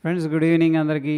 Friends good evening అందరికీ.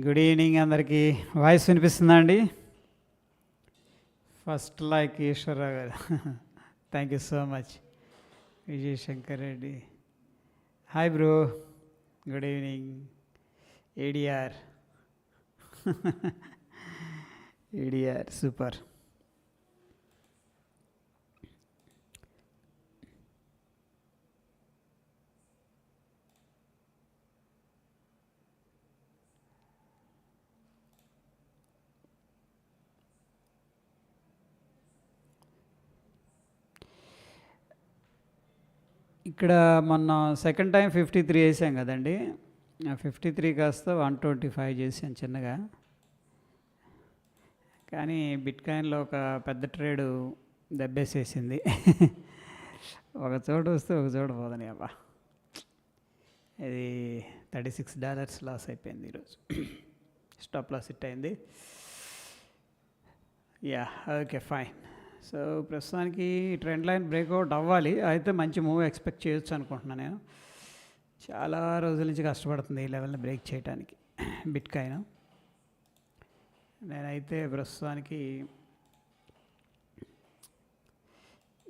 Good evening అందరికీ. Voice వినిపిస్తుందా అండి? ఫస్ట్ లైక్ ఈశ్వరరావు గారు. Thank you so much. Vijay Shankar Reddy hi bro, good evening. ADR ADR super. ఇక్కడ మొన్న సెకండ్ టైం 53 వేసాం కదండి. 53 కాస్త 125 చేసాం చిన్నగా. కానీ బిట్ కాయిన్లో ఒక పెద్ద ట్రేడు దెబ్బేసేసింది. ఒక చోటు వస్తే ఒక చోటు పోదని అబ్బా. ఇది $36 లాస్ అయిపోయింది ఈరోజు. స్టాప్ లాస్ హిట్ అయింది. Yeah okay fine. సో ప్రస్తుతానికి ట్రెండ్ లైన్ బ్రేక్అవుట్ అవ్వాలి, అయితే మంచి మూవ్ ఎక్స్పెక్ట్ చేయొచ్చు అనుకుంటున్నాను. నేను చాలా రోజుల నుంచి కష్టపడుతుంది ఈ లెవెల్ని బ్రేక్ చేయడానికి బిట్ కాయిన్. నేనైతే ప్రస్తుతానికి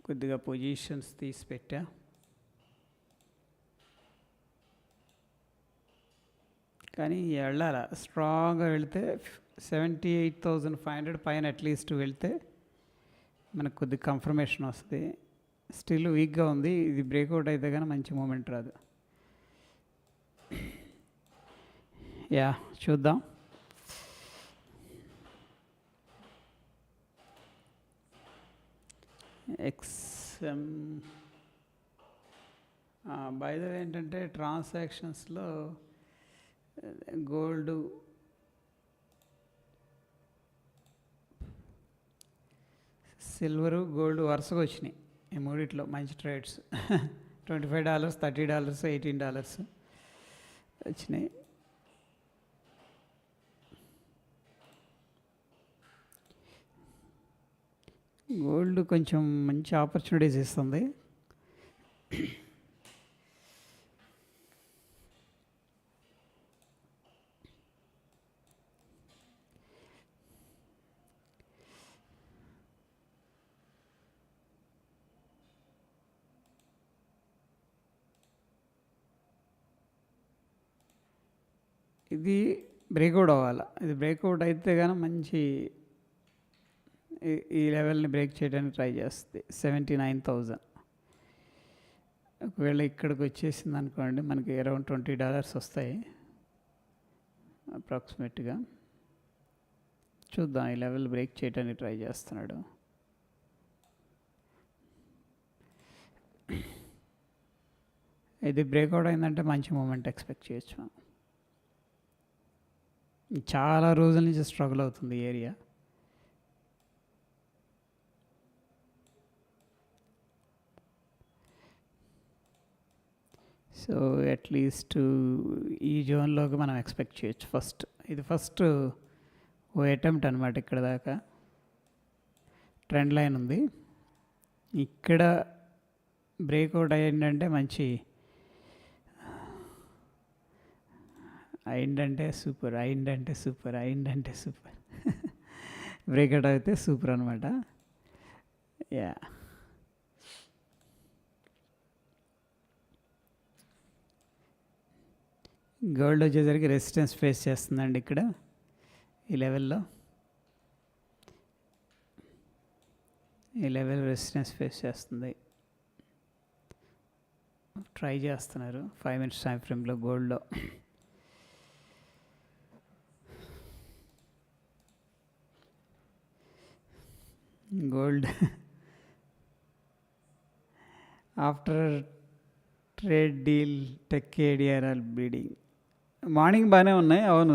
కొద్దిగా పొజిషన్స్ తీసి పెట్టా. కానీ వెళ్ళాల స్ట్రాంగ్గా వెళితే 78,500 పైన అట్లీస్ట్ వెళ్తే మనకు కొద్ది కన్ఫర్మేషన్ వస్తుంది. స్టిల్ వీక్గా ఉంది, ఇది బ్రేక్అవుట్ అయితే కానీ మంచి మూమెంట్ రాదు. యా చూద్దాం. ఎక్స్ఎం బై ద వే ఏంటంటే ట్రాన్సాక్షన్స్లో గోల్డ్ సిల్వరు గోల్డ్ వరుసగా వచ్చినాయి. ఈ మూడిట్లో మంచి ట్రేడ్స్. $25, $30, $18 వచ్చినాయి. గోల్డ్ కొంచెం మంచి ఆపర్చునిటీస్ ఇస్తుంది. ఇది బ్రేక్అవుట్ అవ్వాలి. ఇది బ్రేక్అవుట్ అయితే కానీ మంచి ఈ లెవెల్ని బ్రేక్ చేయడానికి ట్రై చేస్తుంది. 79,000 ఒకవేళ ఇక్కడికి వచ్చేసింది అనుకోండి, మనకి అరౌండ్ $20 వస్తాయి అప్రాక్సిమేట్గా. చూద్దాం, ఈ లెవెల్ బ్రేక్ చేయడానికి ట్రై చేస్తున్నాడు. ఇది బ్రేక్అవుట్ అయిందంటే మంచి మూమెంట్ ఎక్స్పెక్ట్ చేయొచ్చు మనం. చాలా రోజుల నుంచి స్ట్రగుల్ అవుతుంది ఈ ఏరియా. సో అట్లీస్ట్ ఈ జోన్లోకి మనం ఎక్స్పెక్ట్ చేయొచ్చు. ఇది ఫస్ట్ ఓ అటెంప్ట్ అనమాట. ఇక్కడ దాకా ట్రెండ్ లైన్ ఉంది, ఇక్కడ బ్రేక్అవుట్ అయ్యిందంటే మంచి, అయిందంటే సూపర్ బ్రేక్అవుట్ అయితే సూపర్ అనమాట. యా, గోల్డ్ వచ్చేసరికి రెసిస్టెన్స్ ఫేస్ చేస్తుందండి ఇక్కడ ఈ లెవెల్లో. ఈ లెవెల్ రెసిస్టెన్స్ ఫేస్ చేస్తుంది, ట్రై చేస్తున్నారు 5 minutes టైం ఫ్రేమ్లో గోల్డ్లో. Gold after trade deal tech ADRR bleeding. Morning బాగానే ఉన్నాయి, అవును,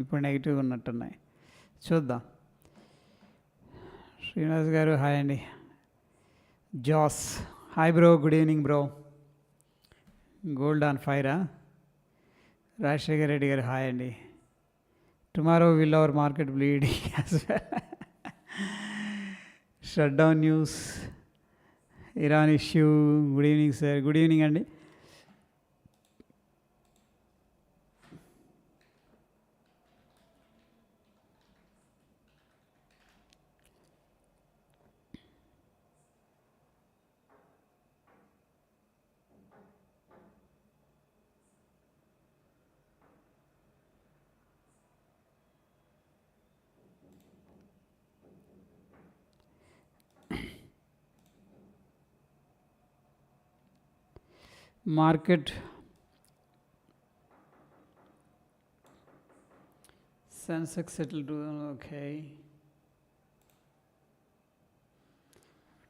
ఇప్పుడు నెగిటివ్ ఉన్నట్టున్నాయి. చూద్దాం. శ్రీనివాస్ గారు హాయ్ అండి. జాస్ hi bro, good evening bro. Gold on ఫైరా. రాజశేఖర్ రెడ్డి గారు హాయ్ అండి. Tomorrow will our market bleeding shut down news, Iran issue. Good evening sir. Good evening అండి. Market Sensex settle to okay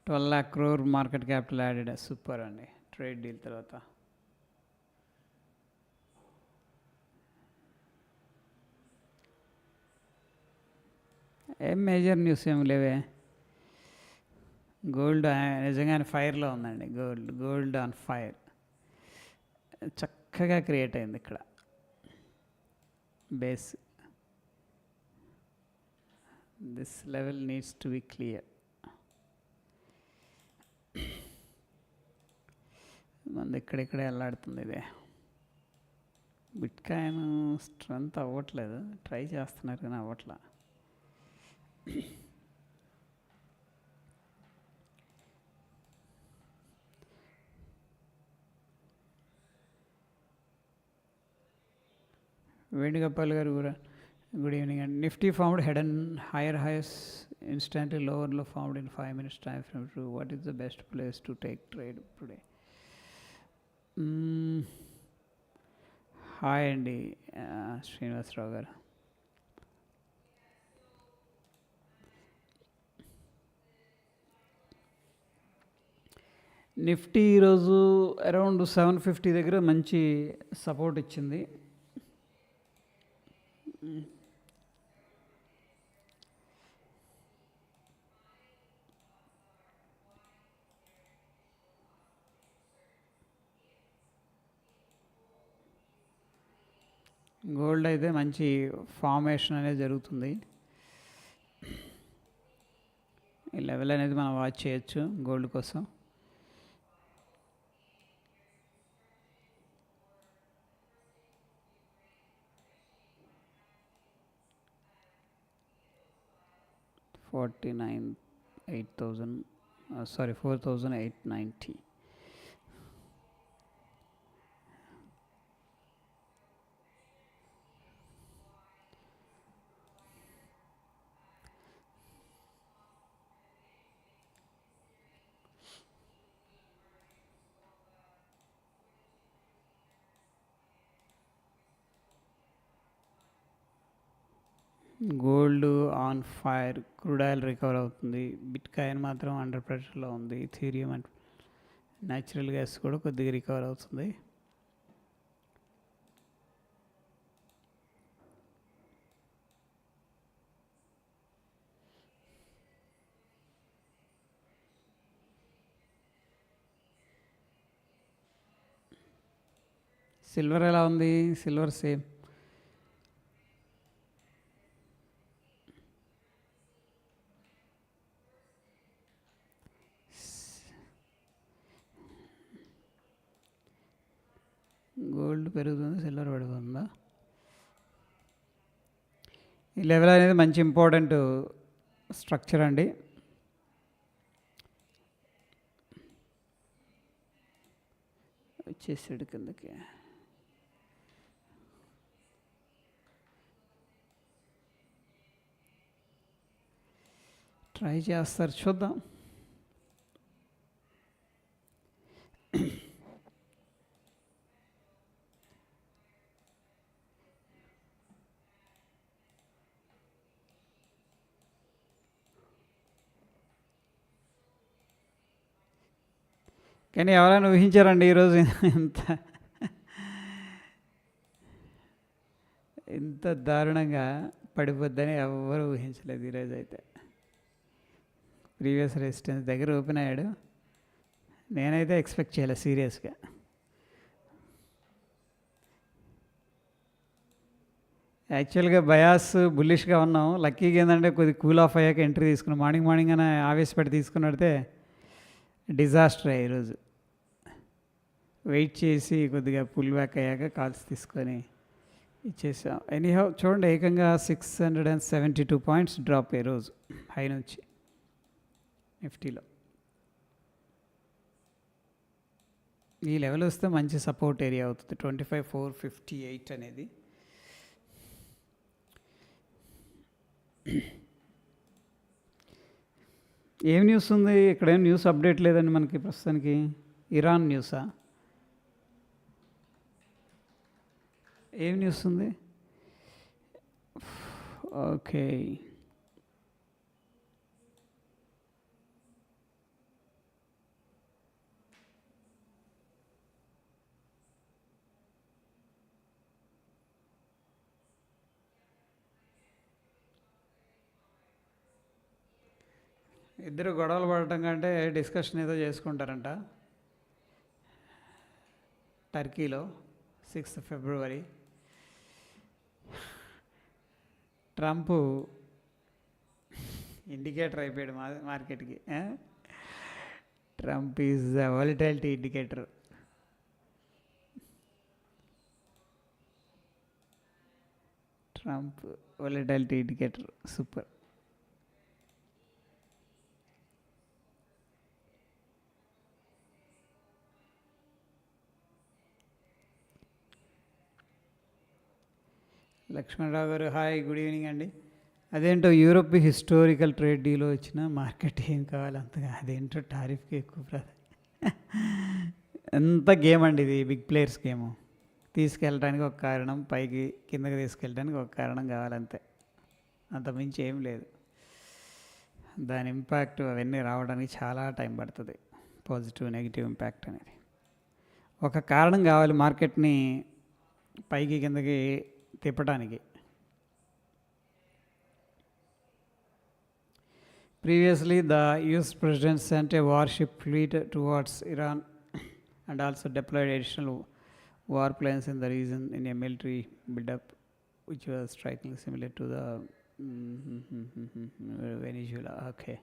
12 lakh crore market capital added. Super అండి trade deal తర్వాత. ఏం major news ఏమి లేవే. Gold నిజంగానే ఫైర్లో ఉందండి. Gold on fire చక్కగా క్రియేట్ అయింది ఇక్కడ base. This level needs to be clear. మంది ఇక్కడిక్కడే వెళ్ళాడుతుంది ఇదే. బిట్ కాయిన్ స్ట్రెంత్ అవ్వట్లేదు, ట్రై చేస్తున్నారు కానీ అవ్వట్లా. వేణుగోపాల్ గారు కూడా గుడ్ ఈవినింగ్ అండి. Nifty found head and higher highs instantly లోవర్లో found in 5 minutes time frame. What is the best place to take trade today? Hi అండి శ్రీనివాసరావు గారు. నిఫ్టీ ఈరోజు అరౌండ్ 750 దగ్గర మంచి సపోర్ట్ ఇచ్చింది. గోల్డ్ అయితే మంచి ఫార్మేషన్ అనేది జరుగుతుంది. ఈ లెవెల్ అనేది మనం వాచ్ చేయొచ్చు గోల్డ్ కోసం. $4,890. Gold on fire, crude oil recover అవుతుంది. బిట్ కాయిన్ మాత్రం అండర్ ప్రెషర్లో ఉంది. ఇథీరియం అండ్ న్యాచురల్ గ్యాస్ కూడా కొద్దిగా రికవర్ అవుతుంది. సిల్వర్ ఎలా ఉంది? Silver same. గోల్డ్ పెరుగుతుంది, సిల్వర్ పడిపోతుందా? ఈ లెవెల్ అనేది మంచి ఇంపార్టెంట్ స్ట్రక్చర్ అండి. వచ్చేసాడు కిందకి. ట్రై చేస్తారు, చూద్దాం. కానీ ఎవరైనా ఊహించారండి ఈరోజు ఇంత ఇంత దారుణంగా పడిపోద్దని ఎవరు ఊహించలేదు ఈరోజు అయితే. ప్రీవియస్ రెసిస్టెన్స్ దగ్గర ఓపెన్ అయ్యాడు. నేనైతే ఎక్స్పెక్ట్ చేయలేదు సీరియస్గా. యాక్చువల్గా బయాస్ బుల్లిష్గా ఉన్నాం. లక్కీగా ఏంటంటే కొద్దిగా కూల్ ఆఫ్ అయ్యాక ఎంట్రీ తీసుకున్నాం. మార్నింగ్ అని ఆవేశపడి తీసుకున్నడితే డిజాస్టర్ ఈరోజు. వెయిట్ చేసి కొద్దిగా పుల్ బ్యాక్ అయ్యాక కాల్స్ తీసుకొని ఇచ్చేసాం. ఎనీహౌ చూడండి, ఏకంగా 672 పాయింట్స్ డ్రాప్ ఈరోజు హై నుంచి నిఫ్టీలో. ఈ లెవెల్ వస్తే మంచి సపోర్ట్ ఏరియా అవుతుంది. 25,458 అనేది. ఏం న్యూస్ ఉంది? ఇక్కడేం న్యూస్ అప్డేట్ లేదండి మనకి ప్రస్తుతానికి. ఇరాన్ న్యూసా? ఏం న్యూస్ ఉంది? ఓకే, ఇద్దరు గొడవలు పడటం కంటే డిస్కషన్ ఏదో చేసుకుంటారంట టర్కీలో 6th ఫిబ్రవరి. ట్రంప్ ఇండికేటర్ అయిపోయాడు మార్కెట్కి. Trump is the volatility indicator. Trump volatility indicator super. Lakshmanarao గారు హాయ్, గుడ్ ఈవినింగ్ అండి. అదేంటో యూరోప్ హిస్టారికల్ ట్రేడ్ డీలో వచ్చిన మార్కెట్ ఏం కావాలి అంతగా, అదేంటో టారిఫ్కి ఎక్కువ ఎంత గేమ్ అండి ఇది, బిగ్ ప్లేయర్స్ గేము. తీసుకెళ్ళడానికి ఒక కారణం, పైకి కిందకి తీసుకెళ్ళడానికి ఒక కారణం కావాలంతే, అంతమించి ఏం లేదు. దాని ఇంపాక్ట్ అవన్నీ రావడానికి చాలా టైం పడుతుంది. పాజిటివ్ నెగిటివ్ ఇంపాక్ట్ అనేది ఒక కారణం కావాలి మార్కెట్ని పైకి కిందకి తిప్పడానికి. Previously, the US President sent a warship fleet towards Iran and also deployed additional warplanes in the region in a military buildup, which was strikingly similar to the Venezuela. Okay.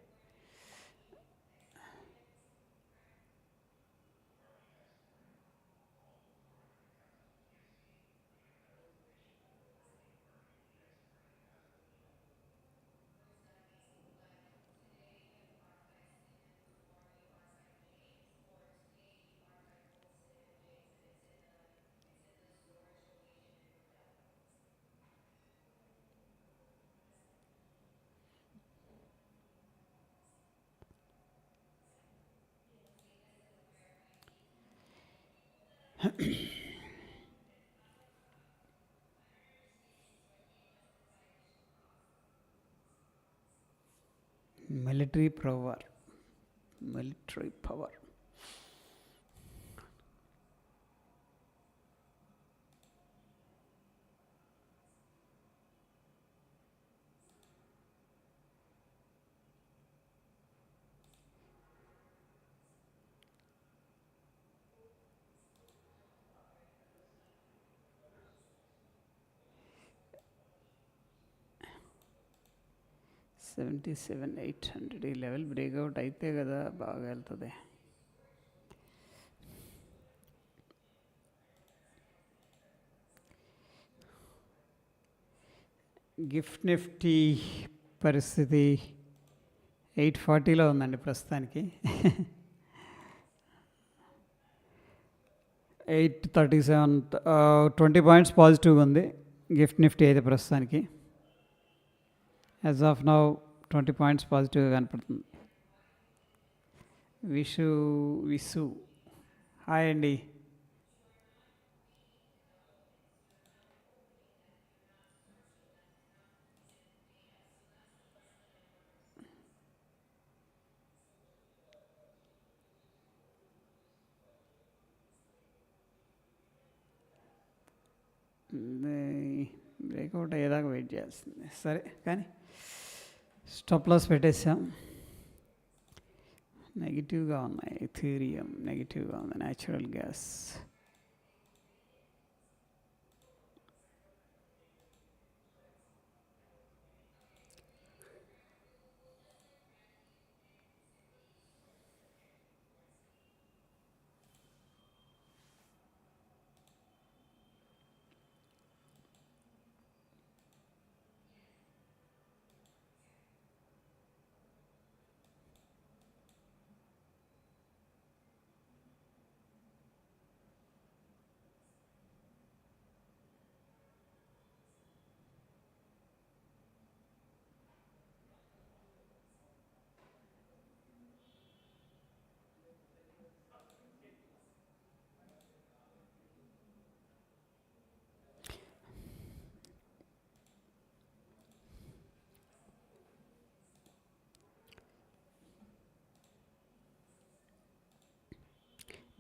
Military power. Military power. $77,800 ఈ level breakout అయితే కదా బాగా వెళ్తుంది. Gift Nifty పరిస్థితి 840లో ఉందండి ప్రస్తుతానికి. 837, 20 points పాజిటివ్గా ఉంది గిఫ్ట్ నిఫ్టీ అయితే ప్రస్తుతానికి. యాజ్ ఆఫ్ నౌ 20 పాయింట్స్ పాజిటివ్గా కనపడుతుంది. విసు హాయ్ అండి. బ్రేక్అవుట్ అయ్యేదాకా వెయిట్ చేయాల్సింది. సరే కానీ స్టాప్ లాస్ పెట్టేసాం. నెగిటివ్గా ఉన్నాయి. ఎథీరియం నెగిటివ్గా ఉంది. న్యాచురల్ గ్యాస్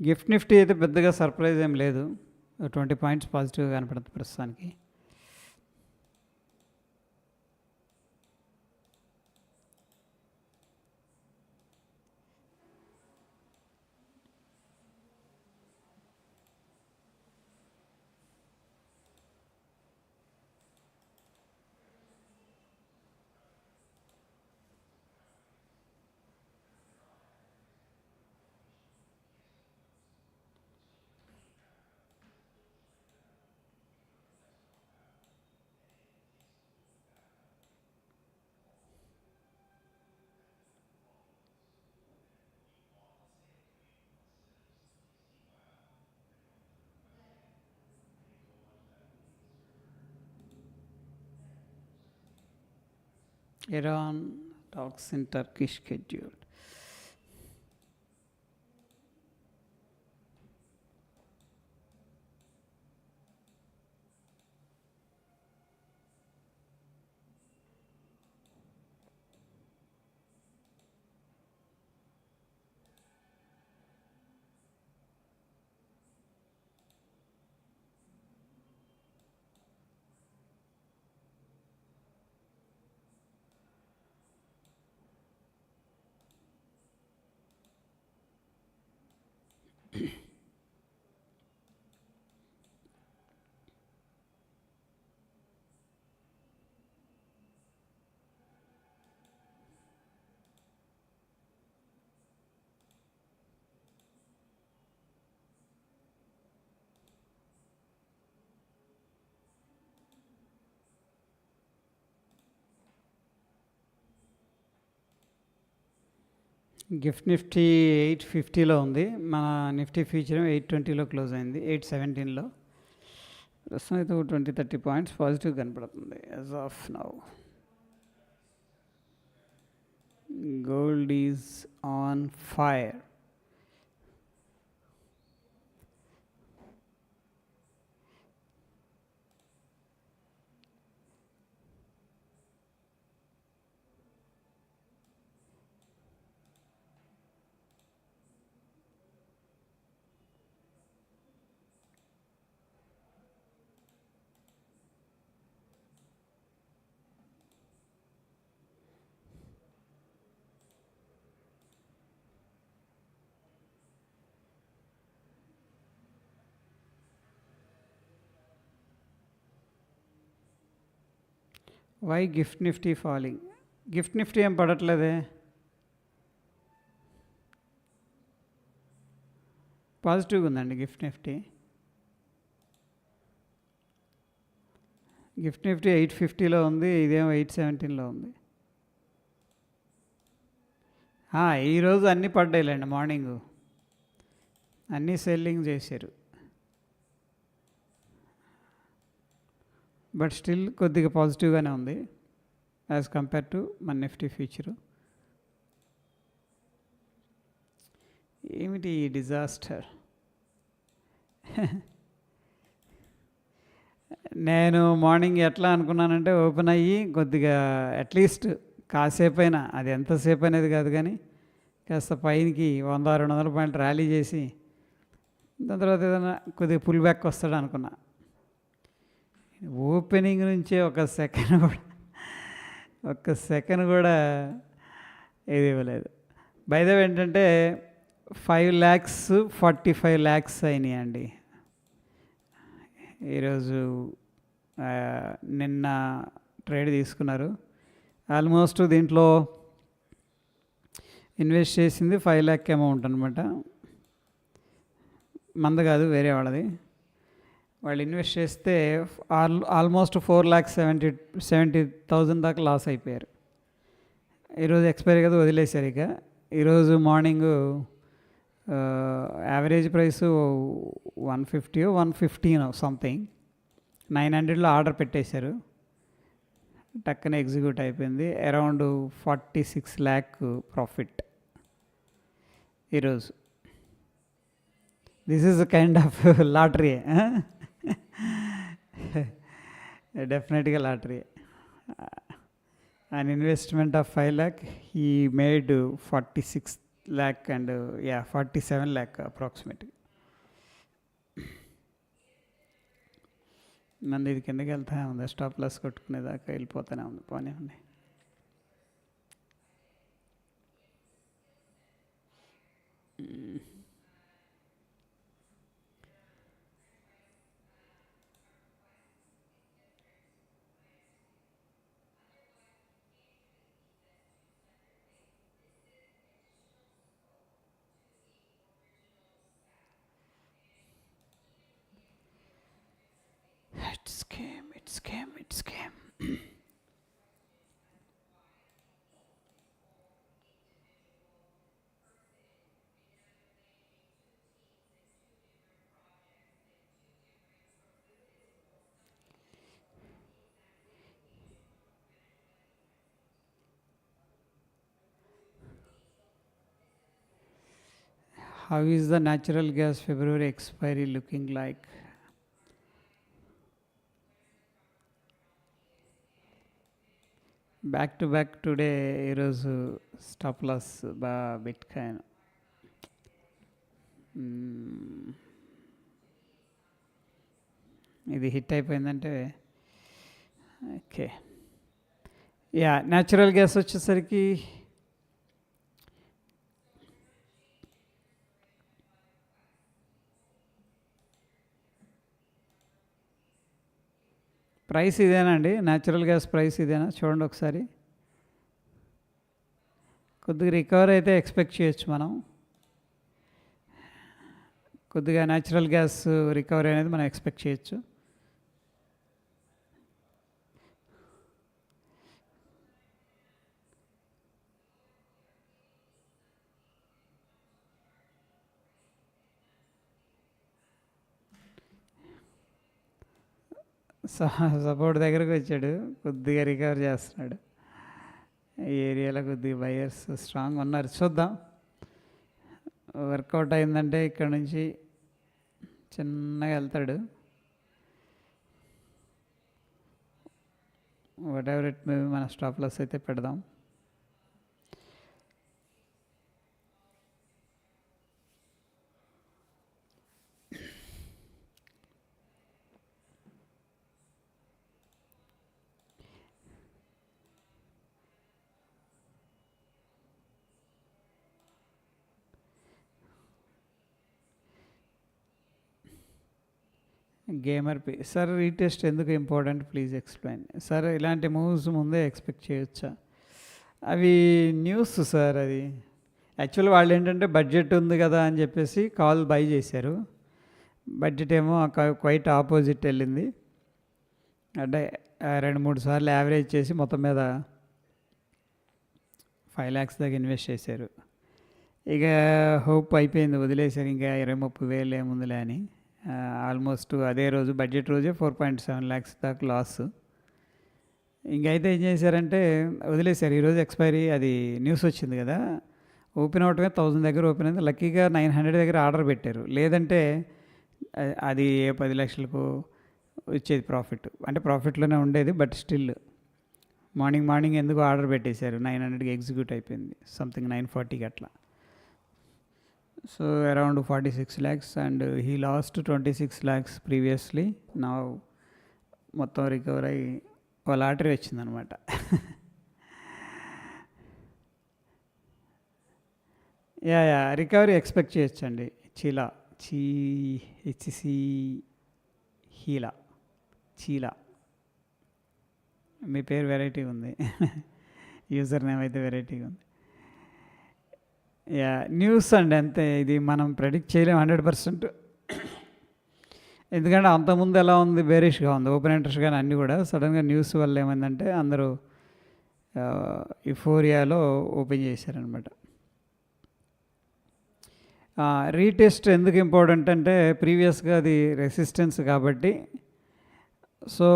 గిఫ్ట్ నిఫ్టీ అయితే పెద్దగా సర్ప్రైజ్ ఏం లేదు. 20 పాయింట్స్ పాజిటివ్గా కనపడుతుంది ప్రస్తుతానికి. Iran talks in Turkey scheduled. GIFT Nifty 850లో ఉంది. మన నిఫ్టీ ఫ్యూచర్ 820లో క్లోజ్ అయింది. 817లో ప్రస్తుతం అయితే 20-30 పాయింట్స్ పాజిటివ్ కనపడుతుంది as of now. Gold is on fire. Why Gift Nifty falling? Gift Nifty ఏం పడట్లేదే, పాజిటివ్గా ఉందండి గిఫ్ట్ నిఫ్టీ. గిఫ్ట్ నిఫ్టీ 850లో ఉంది, ఇదేమో 817లో ఉంది. ఈరోజు అన్నీ పడ్డాయిలేండి, మార్నింగు అన్నీ సెల్లింగ్ చేశారు. బట్ స్టిల్ కొద్దిగా పాజిటివ్గానే ఉంది యాజ్ కంపేర్ టు మన నిఫ్టీ ఫ్యూచరు. ఏమిటి ఈ డిజాస్టర్? నేను మార్నింగ్ ఎట్లా అనుకున్నానంటే ఓపెన్ అయ్యి కొద్దిగా అట్లీస్ట్ కాసేపు అయినా, అది ఎంతసేపు అనేది కాదు కానీ కాస్త పైకి 100-200 పాయింట్ ర్యాలీ చేసి దాని తర్వాత ఏదైనా కొద్దిగా పుల్ బ్యాక్ వస్తాడు అనుకున్నా. ఓపెనింగ్ నుంచే ఒక్క సెకండ్ కూడా ఇది ఇవ్వలేదు. బైదవ ఏంటంటే 5,45 lakhs అయినాయి అండి ఈరోజు. నిన్న ట్రేడ్ తీసుకున్నారు. ఆల్మోస్ట్ దీంట్లో ఇన్వెస్ట్ చేసింది 5 lakh అమౌంట్ అనమాట. మంద కాదు, వేరే వాళ్ళది. వాళ్ళు ఇన్వెస్ట్ చేస్తే ఆల్మోస్ట్ 4,70,000 దాకా లాస్ అయిపోయారు. ఈరోజు ఎక్స్పైరీ కదా వదిలేశారు. ఇక ఈరోజు మార్నింగు యావరేజ్ ప్రైస్ 150 115 సంథింగ్, 900లో ఆర్డర్ పెట్టేశారు. టక్కన ఎగ్జిక్యూట్ అయిపోయింది. అరౌండ్ 46 lakh ప్రాఫిట్ ఈరోజు. This is kind of lottery, డెఫినెట్గా lottery. an investment of 5 lakh, he made 46 lakh and 47 lakh approximately. నన్ను ఇది కిందకి వెళ్తానే ఉంది, స్టాప్ లాస్ కొట్టుకునేదాకా వెళ్ళిపోతూనే ఉంది. పోనీ ఉంది. It's scam. How is the natural gas February expiry looking like? Back to back today. ఈరోజు స్టాప్ లాస్ బిట్ కాయిన్ ఇది హిట్ అయిపోయిందంటే ఓకే. న్యాచురల్ గ్యాస్ వచ్చేసరికి ప్రైస్ ఇదేనా అండి? న్యాచురల్ గ్యాస్ ప్రైస్ ఇదేనా? చూడండి ఒకసారి. కొద్దిగా రికవర్ అయితే ఎక్స్పెక్ట్ చేయొచ్చు మనం. కొద్దిగా న్యాచురల్ గ్యాస్ రికవరీ అనేది మనం ఎక్స్పెక్ట్ చేయొచ్చు. సపోర్ట్ దగ్గరకు వచ్చాడు, కొద్దిగా రికవర్ చేస్తున్నాడు. ఈ ఏరియాలో కొద్దిగా బయర్స్ స్ట్రాంగ్ ఉన్నారు. చూద్దాం, వర్కౌట్ అయిందంటే ఇక్కడ నుంచి చిన్నగా వెళ్తాడు. వాట్ ఎవర్ ఇట్ మే, మన స్టాప్ లాస్ అయితే పెడదాం. గేమర్ పి సార్ రీటెస్ట్ ఎందుకు ఇంపార్టెంట్ ప్లీజ్ ఎక్స్ప్లెయిన్ సార్. ఇలాంటి మూవ్స్ ముందే ఎక్స్పెక్ట్ చేయొచ్చా? అవి న్యూస్ సార్. అది యాక్చువల్ వాళ్ళు ఏంటంటే బడ్జెట్ ఉంది కదా అని చెప్పేసి కాల్ బై చేశారు. బడ్జెట్ ఏమో క్వైట్ ఆపోజిట్ వెళ్ళింది. అంటే 2-3 సార్లు యావరేజ్ చేసి మొత్తం మీద 5 lakhs దాకా ఇన్వెస్ట్ చేశారు. ఇక హోప్ అయిపోయింది, వదిలేశారు. ఇంకా 20-30 వేలు ఏముందిలే అని. ఆల్మోస్ట్ అదే రోజు బడ్జెట్ రోజే 4.7 lakhs దాకా లాస్. ఇంకైతే ఏం చేశారంటే వదిలేశారు. ఈరోజు ఎక్స్పైరీ అది న్యూస్ వచ్చింది కదా, ఓపెన్ అవటమే 1000 దగ్గర ఓపెన్ అయింది. లక్కీగా 900 దగ్గర ఆర్డర్ పెట్టారు. లేదంటే అది 10 లక్షలకు వచ్చేది ప్రాఫిట్. అంటే ప్రాఫిట్లోనే ఉండేది, బట్ స్టిల్ మార్నింగ్ ఎందుకు ఆర్డర్ పెట్టేశారు. 900కి ఎగ్జిక్యూట్ అయిపోయింది, సంథింగ్ 940కి అట్లా. So around 46 lakhs and he lost 26 lakhs previously. నా మొత్తం రికవర్ అయ్యి ఒక లాటరీ వచ్చిందనమాట. యా రికవరీ ఎక్స్పెక్ట్ చేయొచ్చండి. హెచ్సి చీలా మీ పేరు వెరైటీగా ఉంది. యూజర్ నేమ్ అయితే వెరైటీగా ఉంది. యా న్యూస్ అండి, అంతే. ఇది మనం ప్రెడిక్ట్ చేయలేము 100%. ఎందుకంటే అంతకుముందు ఎలా ఉంది, బేరిష్గా ఉంది ఓపెన్ ఇంట్రెస్ట్ కానీ అన్నీ కూడా. సడన్గా న్యూస్ వల్ల ఏమైందంటే అందరూ యుఫోరియాలో ఓపెన్ చేశారనమాట. రీటెస్ట్ ఎందుకు ఇంపార్టెంట్ అంటే ప్రీవియస్గా అది రెసిస్టెన్స్ కాబట్టి. సో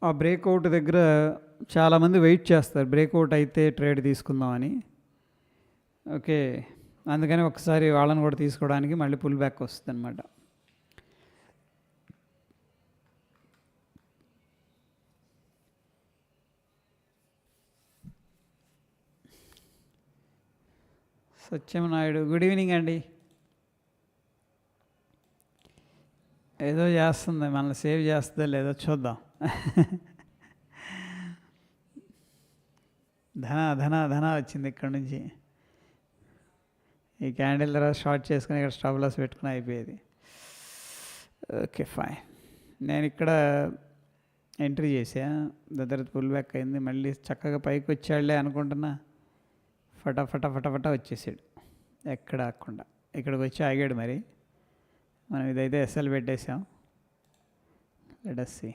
ఆ బ్రేక్అవుట్ దగ్గర చాలామంది వెయిట్ చేస్తారు, బ్రేక్అవుట్ అయితే ట్రేడ్ తీసుకుందామని. ఓకే, అందుకని ఒకసారి వాళ్ళని కూడా తీసుకోవడానికి మళ్ళీ పుల్ బ్యాక్ వస్తుంది అనమాట. సత్యం నాయుడు, గుడ్ ఈవినింగ్ అండి. ఏదో చేస్తుంది, మనల్ని సేవ్ చేస్తుందో లేదో చూద్దాం. ధన వచ్చింది ఇక్కడ నుంచి. ఈ క్యాండిల్ తర్వాత షార్ట్ చేసుకుని ఇక్కడ స్టాప్ లాస్ పెట్టుకుని అయిపోయేది. Okay fine. నేను ఇక్కడ ఎంట్రీ చేసా, దగ్గర పుల్ బ్యాక్ అయింది. మళ్ళీ చక్కగా పైకి వచ్చాడులే అనుకుంటున్నా, ఫటాఫట వచ్చేసాడు ఎక్కడ ఆకుండా. ఇక్కడికి వచ్చి ఆగాడు. మరి మనం ఇదైతే ఎస్ఎల్ పెట్టేసాం. Let us see.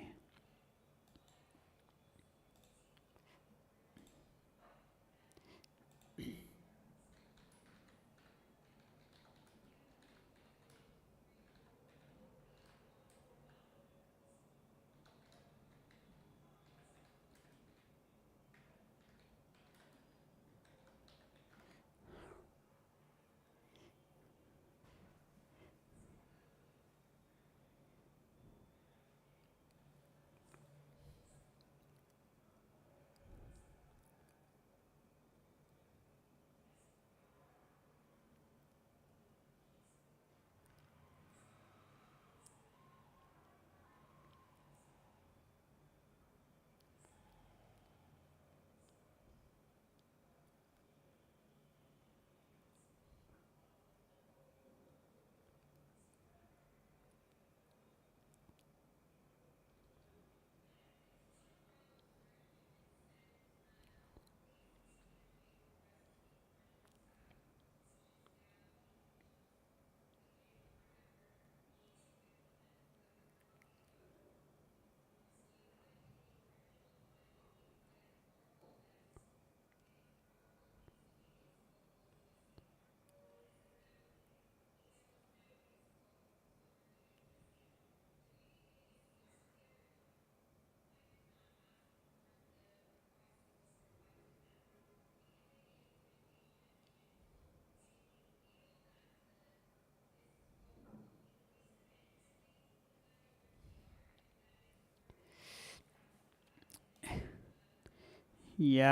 Yeah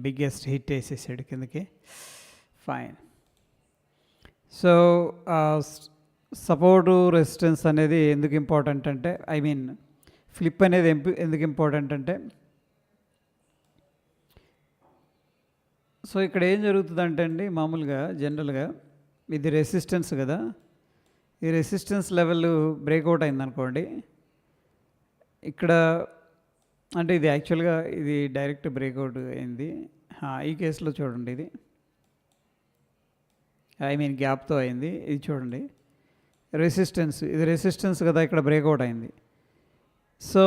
biggest hit వేసేసాడు కిందకి. ఫైన్. సో సపోర్టు రెసిస్టెన్స్ అనేది ఎందుకు ఇంపార్టెంట్ అంటే, ఐ మీన్ ఫ్లిప్ అనేది ఎందుకు ఇంపార్టెంట్ అంటే, సో ఇక్కడ ఏం జరుగుతుందంటే అండి, మామూలుగా జనరల్గా ఇది రెసిస్టెన్స్ కదా, ఈ రెసిస్టెన్స్ లెవెల్ బ్రేక్అవుట్ అయిందనుకోండి, ఇక్కడ అంటే ఇది యాక్చువల్గా ఇది డైరెక్ట్ బ్రేక్అవుట్ అయింది. ఈ కేసులో చూడండి, ఇది ఐ మీన్ గ్యాప్తో అయింది. ఇది చూడండి రెసిస్టెన్స్, ఇది రెసిస్టెన్స్ కదా, ఇక్కడ బ్రేక్అవుట్ అయింది. సో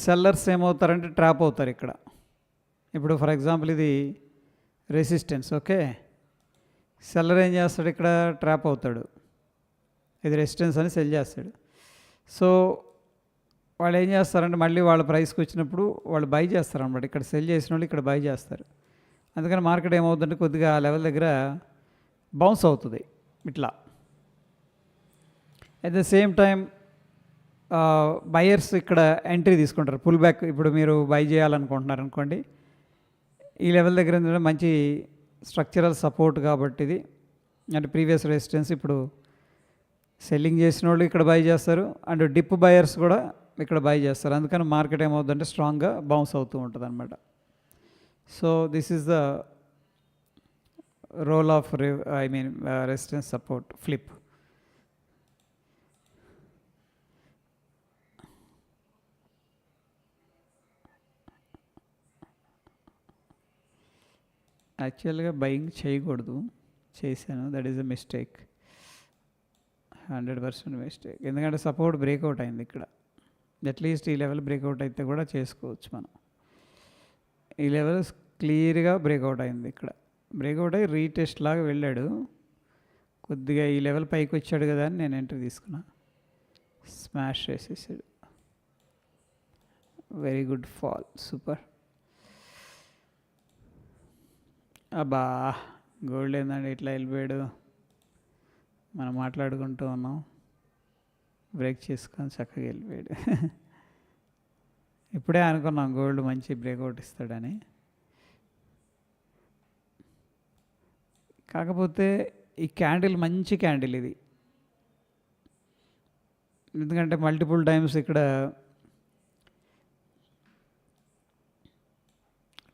సెల్లర్స్ ఏమవుతారంటే ట్రాప్ అవుతారు ఇక్కడ. ఇప్పుడు ఫర్ ఎగ్జాంపుల్ ఇది రెసిస్టెన్స్, ఓకే, సెల్లర్ ఏం చేస్తాడు, ఇక్కడ ట్రాప్ అవుతాడు, ఇది రెసిస్టెన్స్ అని సెల్ చేస్తాడు. సో వాళ్ళు ఏం చేస్తారంటే మళ్ళీ వాళ్ళ ప్రైస్కి వచ్చినప్పుడు వాళ్ళు బై చేస్తారు అన్నమాట. ఇక్కడ సెల్ చేసిన వాళ్ళు ఇక్కడ బై చేస్తారు. అందుకని మార్కెట్ ఏమవుతుందంటే కొద్దిగా ఆ లెవెల్ దగ్గర బౌన్స్ అవుతుంది ఇట్లా. At the same time buyers ఇక్కడ ఎంట్రీ తీసుకుంటారు, పుల్ బ్యాక్. ఇప్పుడు మీరు బై చేయాలనుకుంటున్నారు అనుకోండి, ఈ లెవెల్ దగ్గర ఏంటంటే మంచి స్ట్రక్చరల్ సపోర్ట్ కాబట్టి ఇది, అంటే ప్రీవియస్ రెసిస్టెన్స్, ఇప్పుడు సెల్లింగ్ చేసిన వాళ్ళు ఇక్కడ బై చేస్తారు అండ్ డిప్ బయర్స్ కూడా ఇక్కడ బై చేస్తారు. అందుకని మార్కెట్ ఏమవుతుందంటే స్ట్రాంగ్గా బౌన్స్ అవుతూ ఉంటుంది అనమాట. So this is the role of resistance support flip. యాక్చువల్గా బయింగ్ చేయకూడదు, చేశాను, that is a mistake, 100% mistake. ఎందుకంటే సపోర్ట్ బ్రేక్అవుట్ అయింది ఇక్కడ. అట్లీస్ట్ ఈ లెవెల్ బ్రేక్అవుట్ అయితే కూడా చేసుకోవచ్చు మనం. ఈ లెవెల్ క్లియర్గా బ్రేక్అవుట్ అయింది, ఇక్కడ బ్రేక్అవుట్ అయ్యి రీటెస్ట్ లాగా వెళ్ళాడు. కొద్దిగా ఈ లెవెల్ పైకి వచ్చాడు కదా అని నేను ఎంట్రీ తీసుకున్నా, స్మాష్ చేసేసాడు. Very good fall, super. అబ్బా గోల్డ్ ఏందండి ఇట్లా వెళ్ళిపోయాడు. మనం మాట్లాడుకుంటూ ఉన్నాం, బ్రేక్ చేసుకొని చక్కగా వెళ్ళిపోయాడు. ఇప్పుడే అనుకున్నాం గోల్డ్ మంచి బ్రేక్అవుట్ ఇస్తాడని. కాకపోతే ఈ క్యాండిల్ మంచి క్యాండిల్ ఇది, ఎందుకంటే మల్టిపుల్ టైమ్స్ ఇక్కడ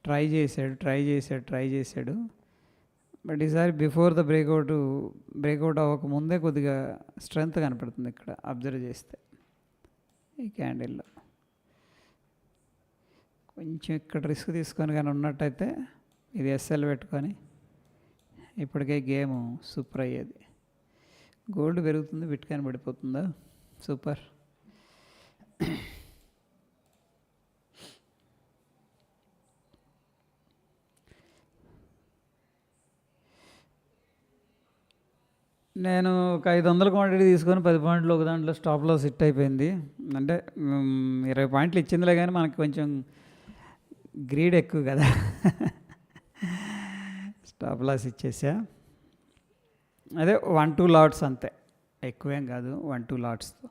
ట్రై చేశాడు. బట్ ఈసారి బిఫోర్ ద బ్రేక్అవుట్ అవ్వకముందే కొద్దిగా స్ట్రెంగ్త్ కనపడుతుంది ఇక్కడ అబ్జర్వ్ చేస్తే. ఈ క్యాండిల్లో కొంచెం ఇక్కడ రిస్క్ తీసుకొని కానీ ఉన్నట్టయితే ఇది ఎస్ఎల్ పెట్టుకొని ఇప్పటికే గేమ్ సూపర్ అయ్యేది. గోల్డ్ పెరుగుతుంది, బిట్కాయిన్ పడిపోతుందా, సూపర్. నేను ఒక 500 క్వాంటిటీ తీసుకొని 10 పాయింట్లు ఒక దాంట్లో స్టాప్ లాస్ హిట్ అయిపోయింది. అంటే 20 పాయింట్లు ఇచ్చిందిలే, కానీ మనకి కొంచెం గ్రీడ్ ఎక్కువ కదా, స్టాప్ లాస్ ఇచ్చేసా. అదే 1-2 లాట్స్ అంతే, ఎక్కువేం కాదు, 1-2 లాట్స్తో.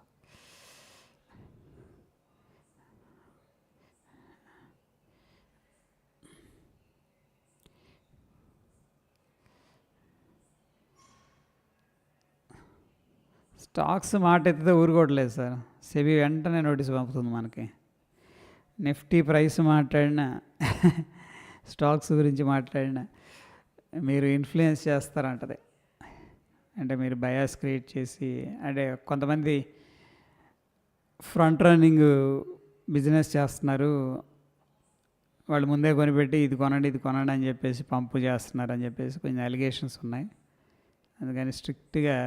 స్టాక్స్ మాట ఎత్తితే ఊరుకోవట్లేదు సార్. సెబీ వెంటనే నోటీస్ పంపుతుంది మనకి. నిఫ్టీ ప్రైస్ మాట్లాడినా, స్టాక్స్ గురించి మాట్లాడినా మీరు ఇన్ఫ్లుయెన్స్ చేస్తారంటది. అంటే మీరు బయాస్ క్రియేట్ చేసి, అంటే కొంతమంది ఫ్రంట్ రన్నింగ్ బిజినెస్ చేస్తున్నారు, వాళ్ళు ముందే కొనిపెట్టి ఇది కొనండి అని చెప్పేసి పంపు చేస్తున్నారు అని చెప్పేసి కొంచెం అలిగేషన్స్ ఉన్నాయి. అందుకని స్ట్రిక్ట్గా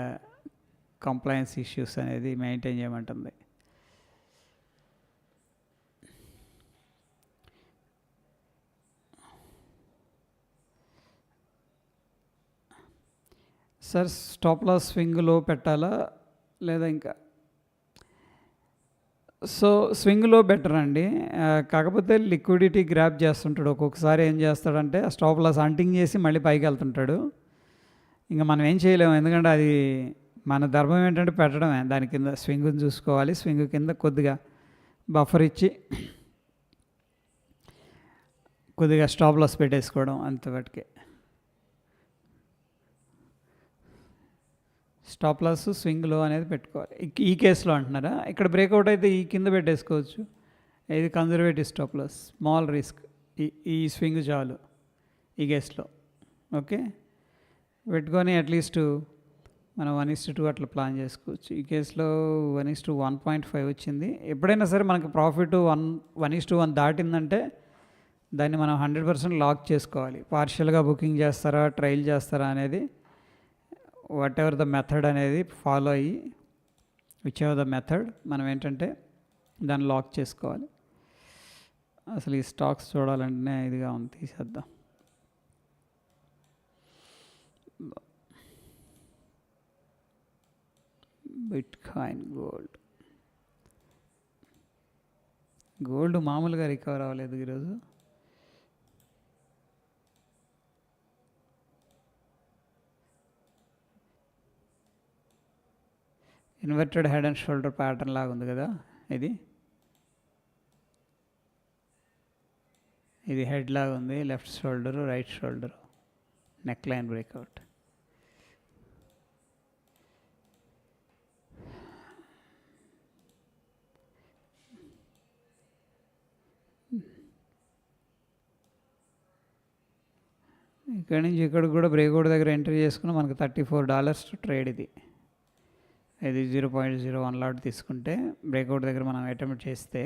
కంప్లయన్స్ ఇష్యూస్ అనేది మెయింటైన్ చేయమంటుంది. సార్ స్టాప్ లాస్ స్వింగ్లో పెట్టాలా లేదా ఇంకా? సో స్వింగ్లో బెటర్ అండి, కాకపోతే లిక్విడిటీ గ్రాప్ చేస్తుంటాడు. ఒక్కొక్కసారి ఏం చేస్తాడంటే స్టాప్ లాస్ హంటింగ్ చేసి మళ్ళీ పైకి వెళ్తుంటాడు. ఇంకా మనం ఏం చేయలేము, ఎందుకంటే అది మన ధర్మం ఏంటంటే పెట్టడమే. దాని కింద స్వింగ్ని చూసుకోవాలి, స్వింగ్ కింద కొద్దిగా బఫర్ ఇచ్చి కొద్దిగా స్టాప్ లాస్ పెట్టేసుకోవడం, అంతవరకే. స్టాప్ లాస్ స్వింగ్లో అనేది పెట్టుకోవాలి. ఈ కేసులో అంటున్నారా? ఇక్కడ బ్రేక్అవుట్ అయితే ఈ కింద పెట్టేసుకోవచ్చు. ఇది conservative stop loss, small risk, ఈ స్వింగ్ చాలు ఈ కేసులో. ఓకే, పెట్టుకొని అట్లీస్ట్ మనం 1:2 అట్లా ప్లాన్ చేసుకోవచ్చు. ఈ కేసులో 1:1.5 వచ్చింది. ఎప్పుడైనా సరే మనకి ప్రాఫిట్ 1:1 దాటిందంటే దాన్ని మనం 100% లాక్ చేసుకోవాలి. పార్షియల్గా బుకింగ్ చేస్తారా, ట్రయల్ చేస్తారా అనేది వాట్ ఎవర్ ద మెథడ్ అనేది ఫాలో అయ్యి విచ్ ఎవర్ ద మెథడ్ మనం ఏంటంటే దాన్ని లాక్ చేసుకోవాలి. అసలు ఈ స్టాక్స్ చూడాలంటేనే ఇదిగా ఉంది, తీసేద్దాం. బిట్కాయిన్, గోల్డ్ మామూలుగా రికవర్ అవ్వలేదు ఈరోజు. Inverted head and shoulder pattern లాగా ఉంది కదా ఇది. ఇది హెడ్ లాగా ఉంది, left shoulder, right shoulder, neck line breakout. ఇక్కడి నుంచి ఇక్కడికి కూడా బ్రేక్అవుట్ దగ్గర ఎంట్రీ చేసుకుని మనకు $34 ట్రేడ్. ఇది 0.01 లాట్ తీసుకుంటే బ్రేక్అవుట్ దగ్గర మనం అటెంప్ట్ చేస్తే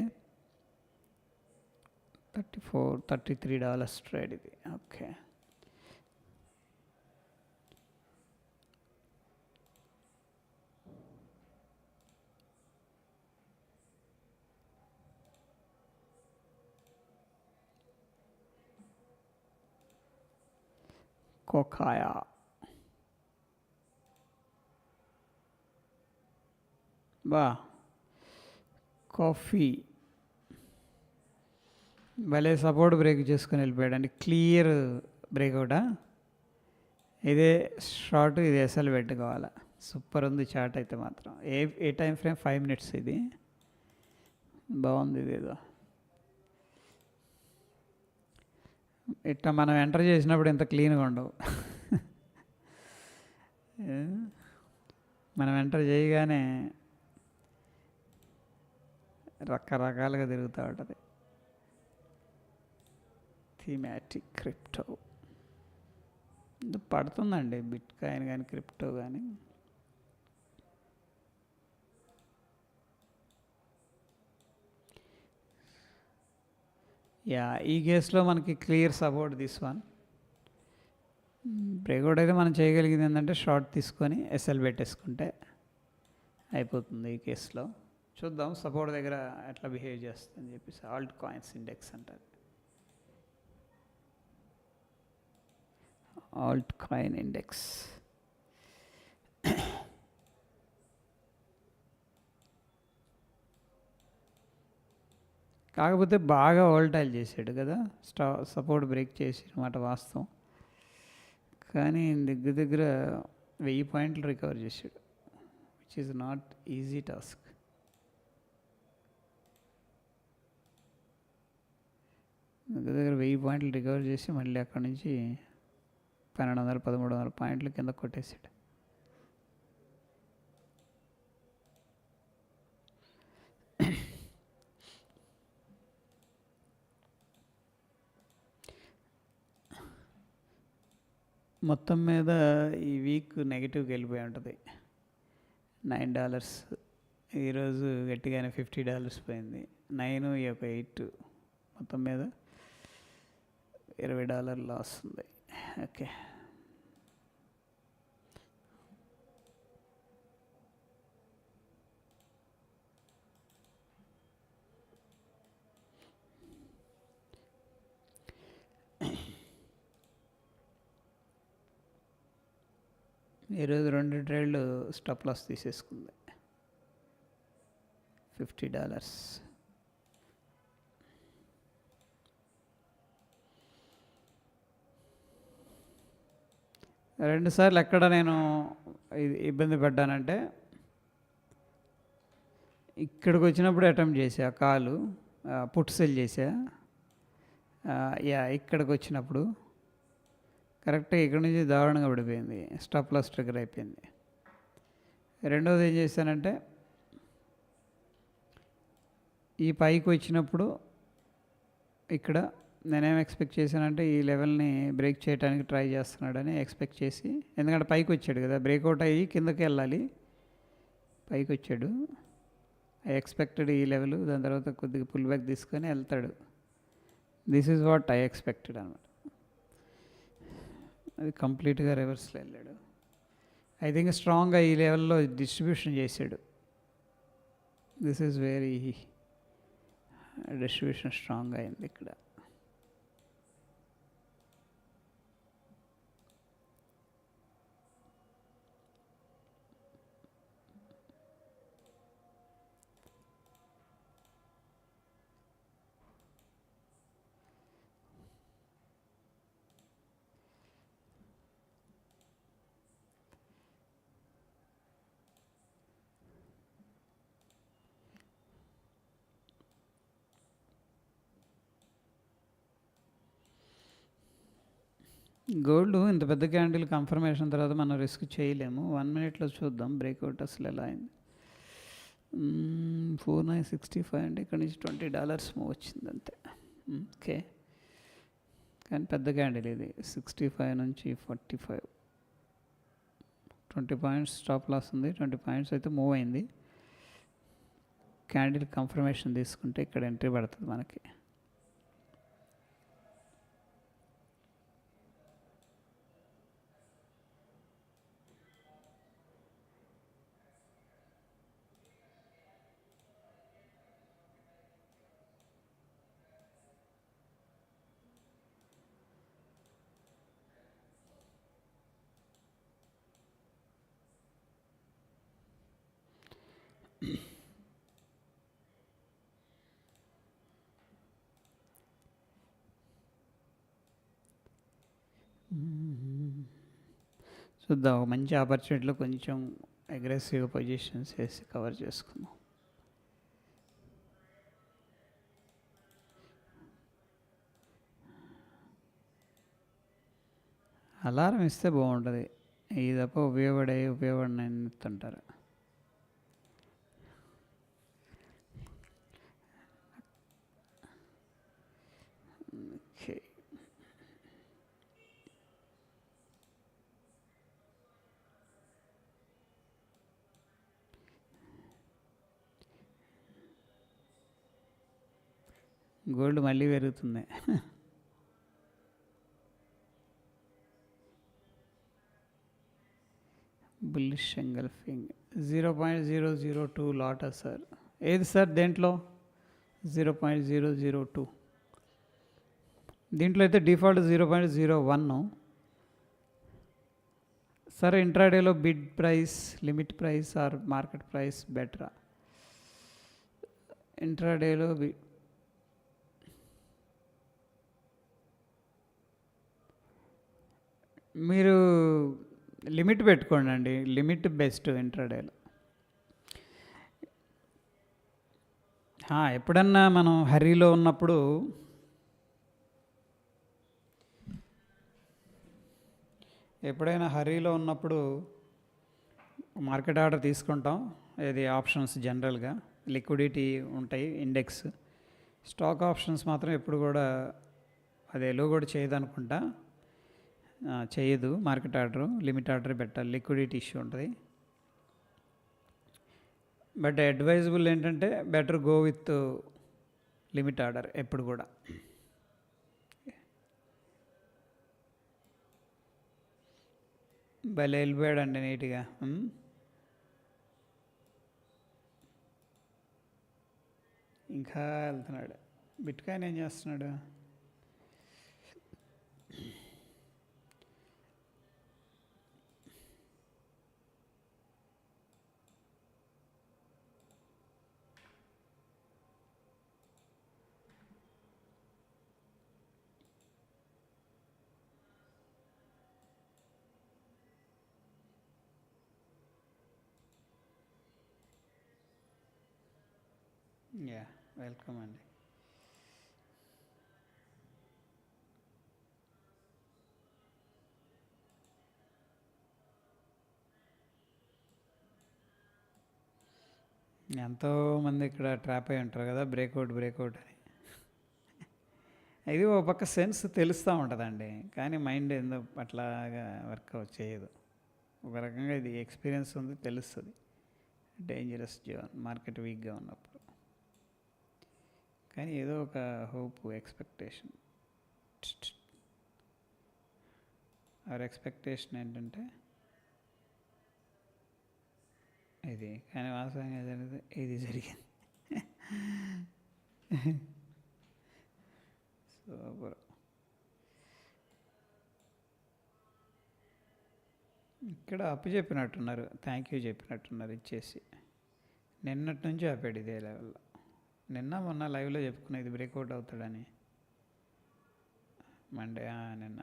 $33 ట్రేడ్ ఇది. ఓకే, కోకాయా కాఫీ భలే సపోర్ట్ బ్రేక్ చేసుకుని వెళ్ళిపోయాడండి. క్లియర్ బ్రేక్అవుటా. ఇదే షార్ట్, ఇది ఎస్ఎల్ పెట్టుకోవాలా. సూపర్ ఉంది చార్ట్ అయితే మాత్రం. ఏ టైం ఫ్రేమ్? 5 minutes. ఇది బాగుంది. ఇదేదో ఇట్లా మనం ఎంటర్ చేసినప్పుడు ఎంత క్లీన్గా ఉండవు. మనం ఎంటర్ చేయగానే రకరకాలుగా తిరుగుతూ ఉంటుంది. థీమాటిక్ క్రిప్టో పడుతుందండి, బిట్కాయిన్ కానీ క్రిప్టో కానీ. ఈ కేసులో మనకి clear support this one. Breakout అయితే మనం చేయగలిగింది ఏంటంటే షార్ట్ తీసుకొని ఎస్ఎల్ పెట్టేసుకుంటే అయిపోతుంది. ఈ కేసులో చూద్దాం సపోర్ట్ దగ్గర ఎట్లా బిహేవ్ చేస్తుందని చెప్పేసి. ఆల్ట్ కాయిన్స్ ఇండెక్స్ అంటారు. ఆల్ట్ కాయిన్ ఇండెక్స్ కాకపోతే బాగా వోల్టైల్ చేసాడు కదా. సపోర్ట్ బ్రేక్ చేసి మాట వాస్తవం, కానీ దగ్గర దగ్గర 1000 పాయింట్లు రికవర్ చేసాడు, which is not easy task. దగ్గర దగ్గర 1000 పాయింట్లు రికవర్ చేసి మళ్ళీ అక్కడి నుంచి 1200-1300 పాయింట్లు కింద కొట్టేసాడు. మొత్తం మీద ఈ వీక్ నెగిటివ్కి వెళ్ళిపోయి ఉంటుంది. $9 ఈరోజు గట్టిగానే $50 పోయింది. 9 ఈ యొక్క 8 మొత్తం మీద $20 లాస్ ఉంది. ఓకే, ఈరోజు 2 ట్రేడ్లు స్టాప్ లాస్ తీసేసుకుంది. $50. రెండుసార్లు ఎక్కడ నేను ఇబ్బంది పడ్డానంటే, ఇక్కడికి వచ్చినప్పుడు అటెంప్ట్ చేసా కాలు పుట్ సెల్ చేసా. ఇక్కడికి వచ్చినప్పుడు కరెక్ట్గా ఇక్కడ నుంచి దారుణంగా పడిపోయింది, స్టాప్ లాస్ ట్రిగర్ అయిపోయింది. రెండవది ఏం చేశానంటే, ఈ పైకి వచ్చినప్పుడు ఇక్కడ నేనేం ఎక్స్పెక్ట్ చేశానంటే ఈ లెవెల్ని బ్రేక్ చేయడానికి ట్రై చేస్తున్నాడని ఎక్స్పెక్ట్ చేసి, ఎందుకంటే పైకి వచ్చాడు కదా, బ్రేక్అవుట్ అయ్యి కిందకి వెళ్ళాలి, పైకి వచ్చాడు. ఐ ఎక్స్పెక్టెడ్ ఈ లెవెల్, దాని తర్వాత కొద్దిగా పుల్ బ్యాక్ తీసుకొని వెళ్తాడు. This is what I expected అనమాట. అది కంప్లీట్గా రివర్స్లో వెళ్ళాడు. ఐ థింక్ స్ట్రాంగ్గా ఈ లెవెల్లో డిస్ట్రిబ్యూషన్ చేశాడు. This is very distribution strong అయింది ఇక్కడ. గోల్డ్ ఇంత పెద్ద క్యాండిల్ కన్ఫర్మేషన్ తర్వాత మనం రిస్క్ చేయలేము. 1 మినిట్లో చూద్దాం బ్రేక్అవుట్ అసలు ఎలా అయింది. 4965 అంటే ఇక్కడ నుంచి $20 మూవ్ వచ్చింది అంతే. ఓకే, కానీ పెద్ద క్యాండిల్ ఇది. 65 నుంచి 45, 20 పాయింట్స్ స్టాప్ లాస్ ఉంది. 20 పాయింట్స్ అయితే మూవ్ అయింది. క్యాండిల్ కన్ఫర్మేషన్ తీసుకుంటే ఇక్కడ ఎంట్రీ పడుతుంది మనకి. చూద్దాం, ఒక మంచి ఆపర్చునిటీలో కొంచెం అగ్రెసివ్ పొజిషన్స్ వేసి కవర్ చేసుకుందాం. అలారం ఇస్తే బాగుంటుంది. ఈ తప్ప ఉపయోగపడని ఎత్తుంటారు. ఓకే, గోల్డ్ మళ్ళీ పెరుగుతుంది. బుల్లిష్ ఎంగల్ఫింగ్ 0.002 లాటా సార్. ఏది సార్ దేంట్లో? 0.002. దీంట్లో అయితే డిఫాల్ట్ 0.01. సార్ ఇంట్రాడేలో bid price, limit price or market price బెటరా? ఇంట్రాడేలో మీరు లిమిట్ పెట్టుకోండి అండి. లిమిట్ బెస్ట్ ఇంట్రాడేలో. ఎప్పుడన్నా మనం హరీలో ఉన్నప్పుడు మార్కెట్ ఆర్డర్ తీసుకుంటాం. ఇది ఆప్షన్స్ జనరల్గా లిక్విడిటీ ఉంటాయి, ఇండెక్స్. స్టాక్ ఆప్షన్స్ మాత్రం ఎప్పుడు కూడా అది ఎలో కూడా చేయదు అనుకుంటా, చేయదు. మార్కెట్ ఆర్డరు, లిమిట్ ఆర్డర్ పెట్టాలి, లిక్విడిటీ ఇష్యూ ఉంటుంది. బట్ అడ్వైజబుల్ ఏంటంటే better go with limit order ఎప్పుడు కూడా. భలే వెళ్ళిపోయాడండి నీట్గా. ఇంకా వెళ్తున్నాడు. బిట్కాయిన్ ఏం చేస్తున్నాడు? యా, వెల్కమ్ అండి. ఎంతోమంది ఇక్కడ ట్రాప్ అయి ఉంటారు కదా, బ్రేక్అవుట్ అని. ఇది ఒక పక్క సెన్స్ తెలుస్తూ ఉంటుందండి, కానీ మైండ్ ఎందుకు అట్లాగా వర్కౌట్ చేయదు. ఒక రకంగా ఇది ఎక్స్పీరియన్స్ ఉంది, తెలుస్తుంది డేంజరస్ జోన్ మార్కెట్ వీక్గా ఉన్నప్పుడు. కానీ ఏదో ఒక హోప్, ఎక్స్పెక్టేషన్. అవర్ ఎక్స్పెక్టేషన్ ఏంటంటే ఇది, కానీ వాస్తవంగా జరిగితే ఇది జరిగింది. సూపర్. ఇక్కడ అప్పు చెప్పినట్టున్నారు, థ్యాంక్ యూ చెప్పినట్టున్నారు ఇచ్చేసి. నిన్నటి నుంచి ఆపాడు ఇదే లెవెల్లో. నిన్న మొన్న లైవ్లో చెప్పుకున్నా ఇది బ్రేక్అవుట్ అవుతాడని. మండే నిన్న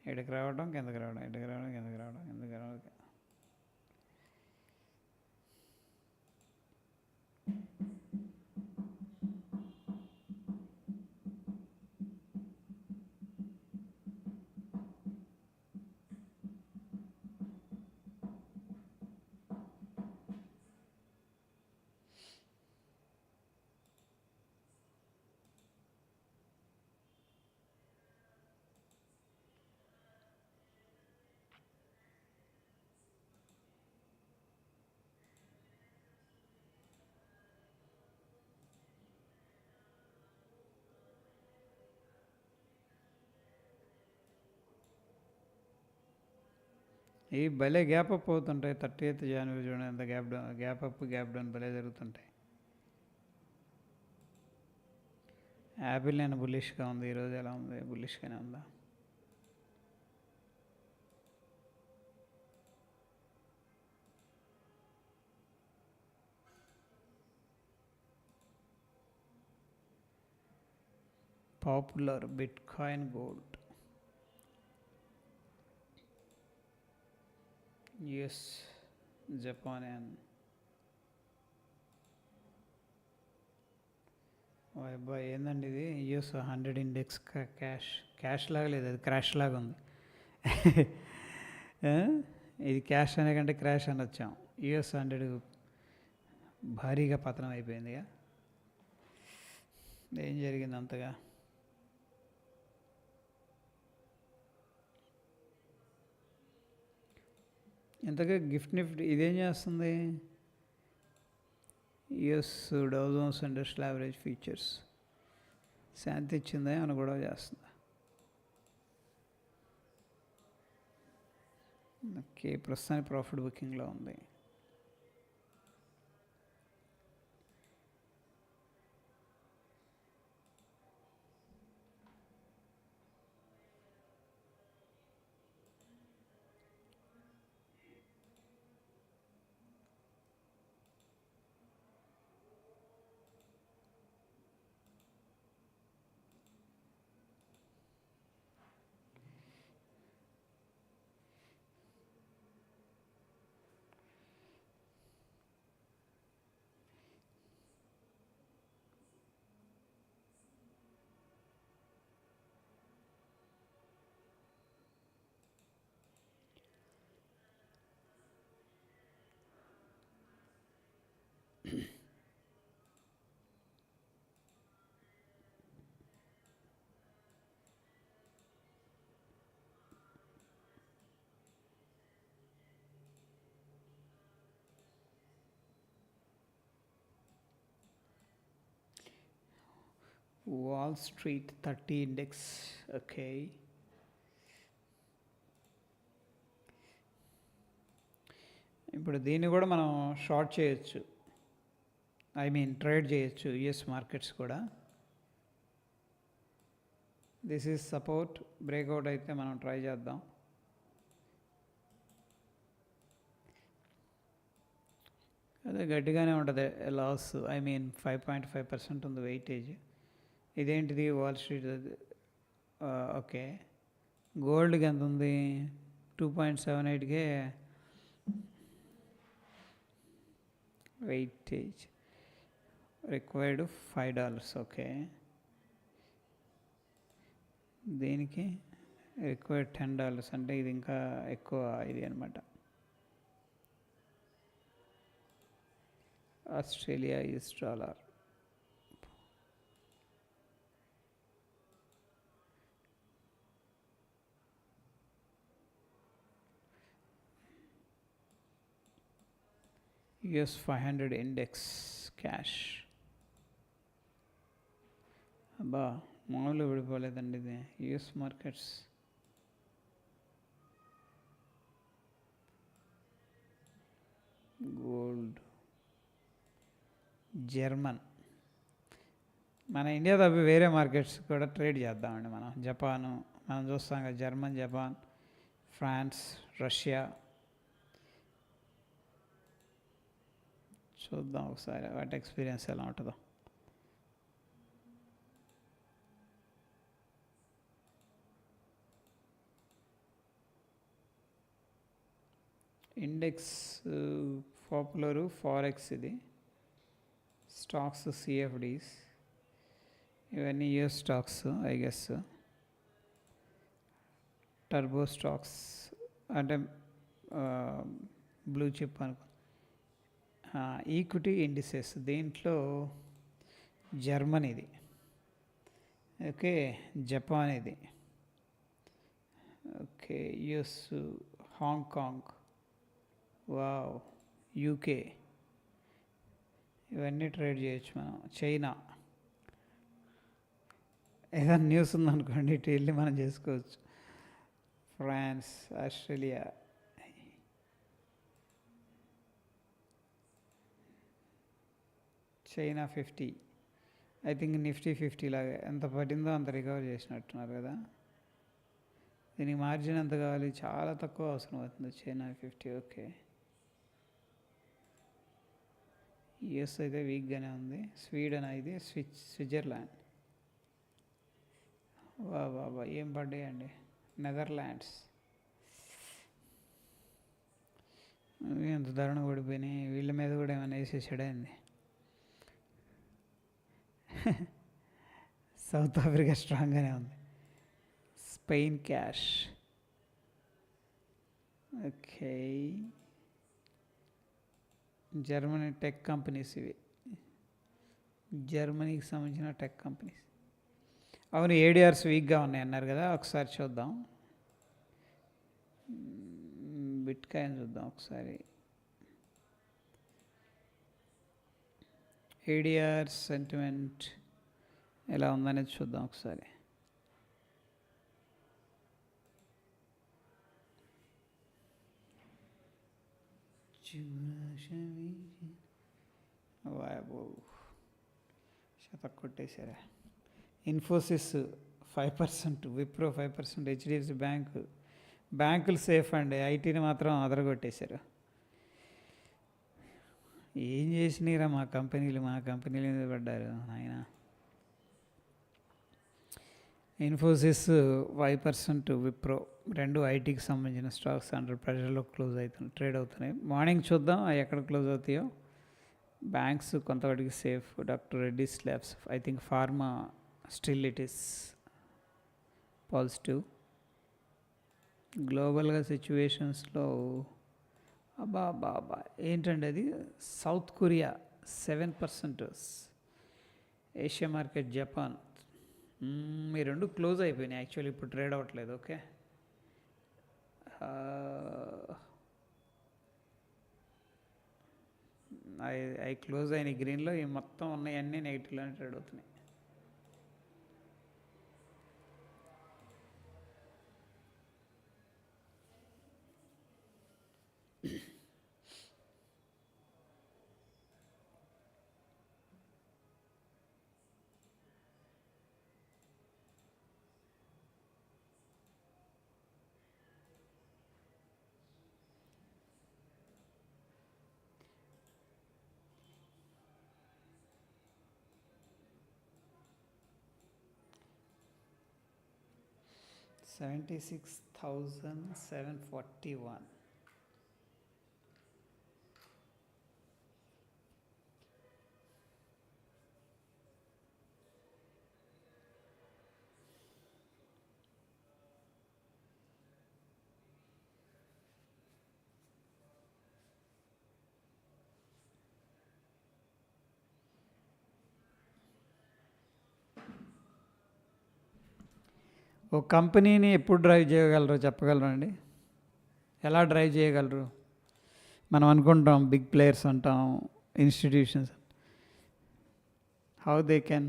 ఇక్కడికి రావడం, కిందకి రావడం, ఇక్కడికి రావడం, కిందకి రావడం, కిందకి రావడం. ఈ భలే గ్యాప్ అప్ అవుతుంటాయి. 30th జనవరి చూడండి, ఎంత గ్యాప్ అప్ గ్యాప్ డౌన్ భలే జరుగుతుంటాయి. యాపిల్ నేను బుల్లిష్గా ఉంది. ఈరోజు ఎలా ఉంది? బుల్లిష్గానే ఉందా? Popular bitcoin gold, US, Japan and అబ్బాయి ఏందండి ఇది? యుఎస్ 100 ఇండెక్స్ క్యాష్ లాగా లేదు, అది క్రాష్ లాగా ఉంది. ఇది క్యాష్ అనే కంటే క్రాష్ అని వచ్చాం. యుఎస్ 100 భారీగా పతనం అయిపోయిందిగా. ఏం జరిగింది అంతగా? ఇంతగా నిఫ్టీ ఇదేం చేస్తుంది? US Dow Jones industrial average features శాంతి ఇచ్చిందా అని గొడవ చేస్తుందా? ఓకే, ప్రస్తుతానికి ప్రాఫిట్ బుకింగ్లో ఉంది. Wall Street 30 index, okay. ఇప్పుడు దీన్ని కూడా మనం షార్ట్ చేయొచ్చు, ఐ మీన్ ట్రేడ్ చేయొచ్చు యుఎస్ మార్కెట్స్ కూడా. దిస్ ఈజ్ సపోర్ట్, బ్రేక్అవుట్ అయితే మనం ట్రై చేద్దాం. అదే గట్టిగానే ఉంటుంది లాస్, ఐ మీన్ 5.5% ఉంది వెయిటేజ్. ఇదేంటిది? Wall street. ఓకే, గోల్డ్కి ఎంత ఉంది? 2.78కే వెయిటేజ్, రిక్వైర్డ్ $5. ఓకే, దీనికి రిక్వైర్డ్ $10, అంటే ఇది ఇంకా ఎక్కువ ఇది అనమాట. Australia US dollar US 500 index cash. అబ్బా మామూలు విడిపోలేదండి ఇది. US markets gold, German. మన ఇండియా తప్పి వేరే మార్కెట్స్ కూడా ట్రేడ్ చేద్దామండి మనం. జపాను మనం చూస్తాం కదా, జర్మన్, జపాన్, ఫ్రాన్స్, రష్యా. చూద్దాం ఒకసారి వాటి ఎక్స్పీరియన్స్ ఎలా ఉంటుందో. ఇండెక్స్ పాపులరు ఫారెక్స్, ఇది స్టాక్స్ సిఎఫ్డీస్, ఇవన్నీ US stocks I guess. Turbo stocks అంటే బ్లూ చిప్ అనుకో. ఈక్విటీ ఇండిసెస్, దీంట్లో జర్మనీది, ఓకే, జపాన్ ఇది, okay, US, Hong Kong, wow, UK, ఇవన్నీ ట్రేడ్ చేయొచ్చు మనం. చైనా, ఏదైనా న్యూస్ ఉందనుకోండి ఇటు వెళ్ళి మనం చేసుకోవచ్చు. France, Australia, China 50. I think Nifty 50 లాగా ఎంత పడిందో అంత రికవర్ చేసినట్టున్నారు కదా. దీనికి మార్జిన్ ఎంత కావాలి? చాలా తక్కువ అవసరం అవుతుంది. China 50, okay. యుఎస్ అయితే వీక్గానే ఉంది. స్వీడన్ ఇది, స్విట్జర్లాండ్, వా ఏం పడ్డాయండి. నెదర్లాండ్స్ ఎంత దారుణంగా పడిపోయినాయి. వీళ్ళ మీద కూడా ఏమైనా వేసేసాడైంది. సౌత్ ఆఫ్రికా స్ట్రాంగ్గానే ఉంది. Spain cash, okay. Germany tech companies, ఇవి జర్మనీకి సంబంధించిన టెక్ కంపెనీస్. అవును, ఏడిఆర్స్ వీక్గా ఉన్నాయి అన్నారు కదా, ఒకసారి చూద్దాం. బిట్ కాయిన్ చూద్దాం ఒకసారి. ఏడిఆర్ సెంటిమెంట్ ఎలా ఉందనేది చూద్దాం ఒకసారి. శతక్ కొట్టేశారా. ఇన్ఫోసిస్ 5%, విప్రో 5%, హెచ్డిఎఫ్సి బ్యాంకులు సేఫ్ అండి. ఐటీని మాత్రం అదరగొట్టేశారు. ఏం చేసినారా మా కంపెనీలు మీద పడ్డారు ఆయన. ఇన్ఫోసిస్ 5%, విప్రో, రెండు ఐటీకి సంబంధించిన స్టాక్స్ అండర్ ప్రెషర్లో ట్రేడ్ అవుతున్నాయి. మార్నింగ్ చూద్దాం ఎక్కడ క్లోజ్ అవుతాయో. బ్యాంక్స్ కొంతవరకు safe. Doctor Reddy's labs, I think pharma still it is positive. గ్లోబల్గా సిచ్యువేషన్స్లో అబ్బా ఏంటండి అది. South Korea 7%, Asia market, Japan, ఈ రెండు క్లోజ్ అయిపోయినాయి యాక్చువల్లీ, ఇప్పుడు ట్రేడ్ అవ్వట్లేదు. ఓకే, అవి క్లోజ్ అయిన గ్రీన్లో, ఈ మొత్తం ఉన్నాయన్నీ నెగిటివ్లోనే ట్రేడ్ అవుతున్నాయి. $76,741. ఒక కంపెనీని ఎప్పుడు డ్రైవ్ చేయగలరో చెప్పగలరా అండి? ఎలా డ్రైవ్ చేయగలరు? మనం అనుకుంటాం బిగ్ ప్లేయర్స్ అంటాం, ఇన్స్టిట్యూషన్స్, హౌ దే కెన్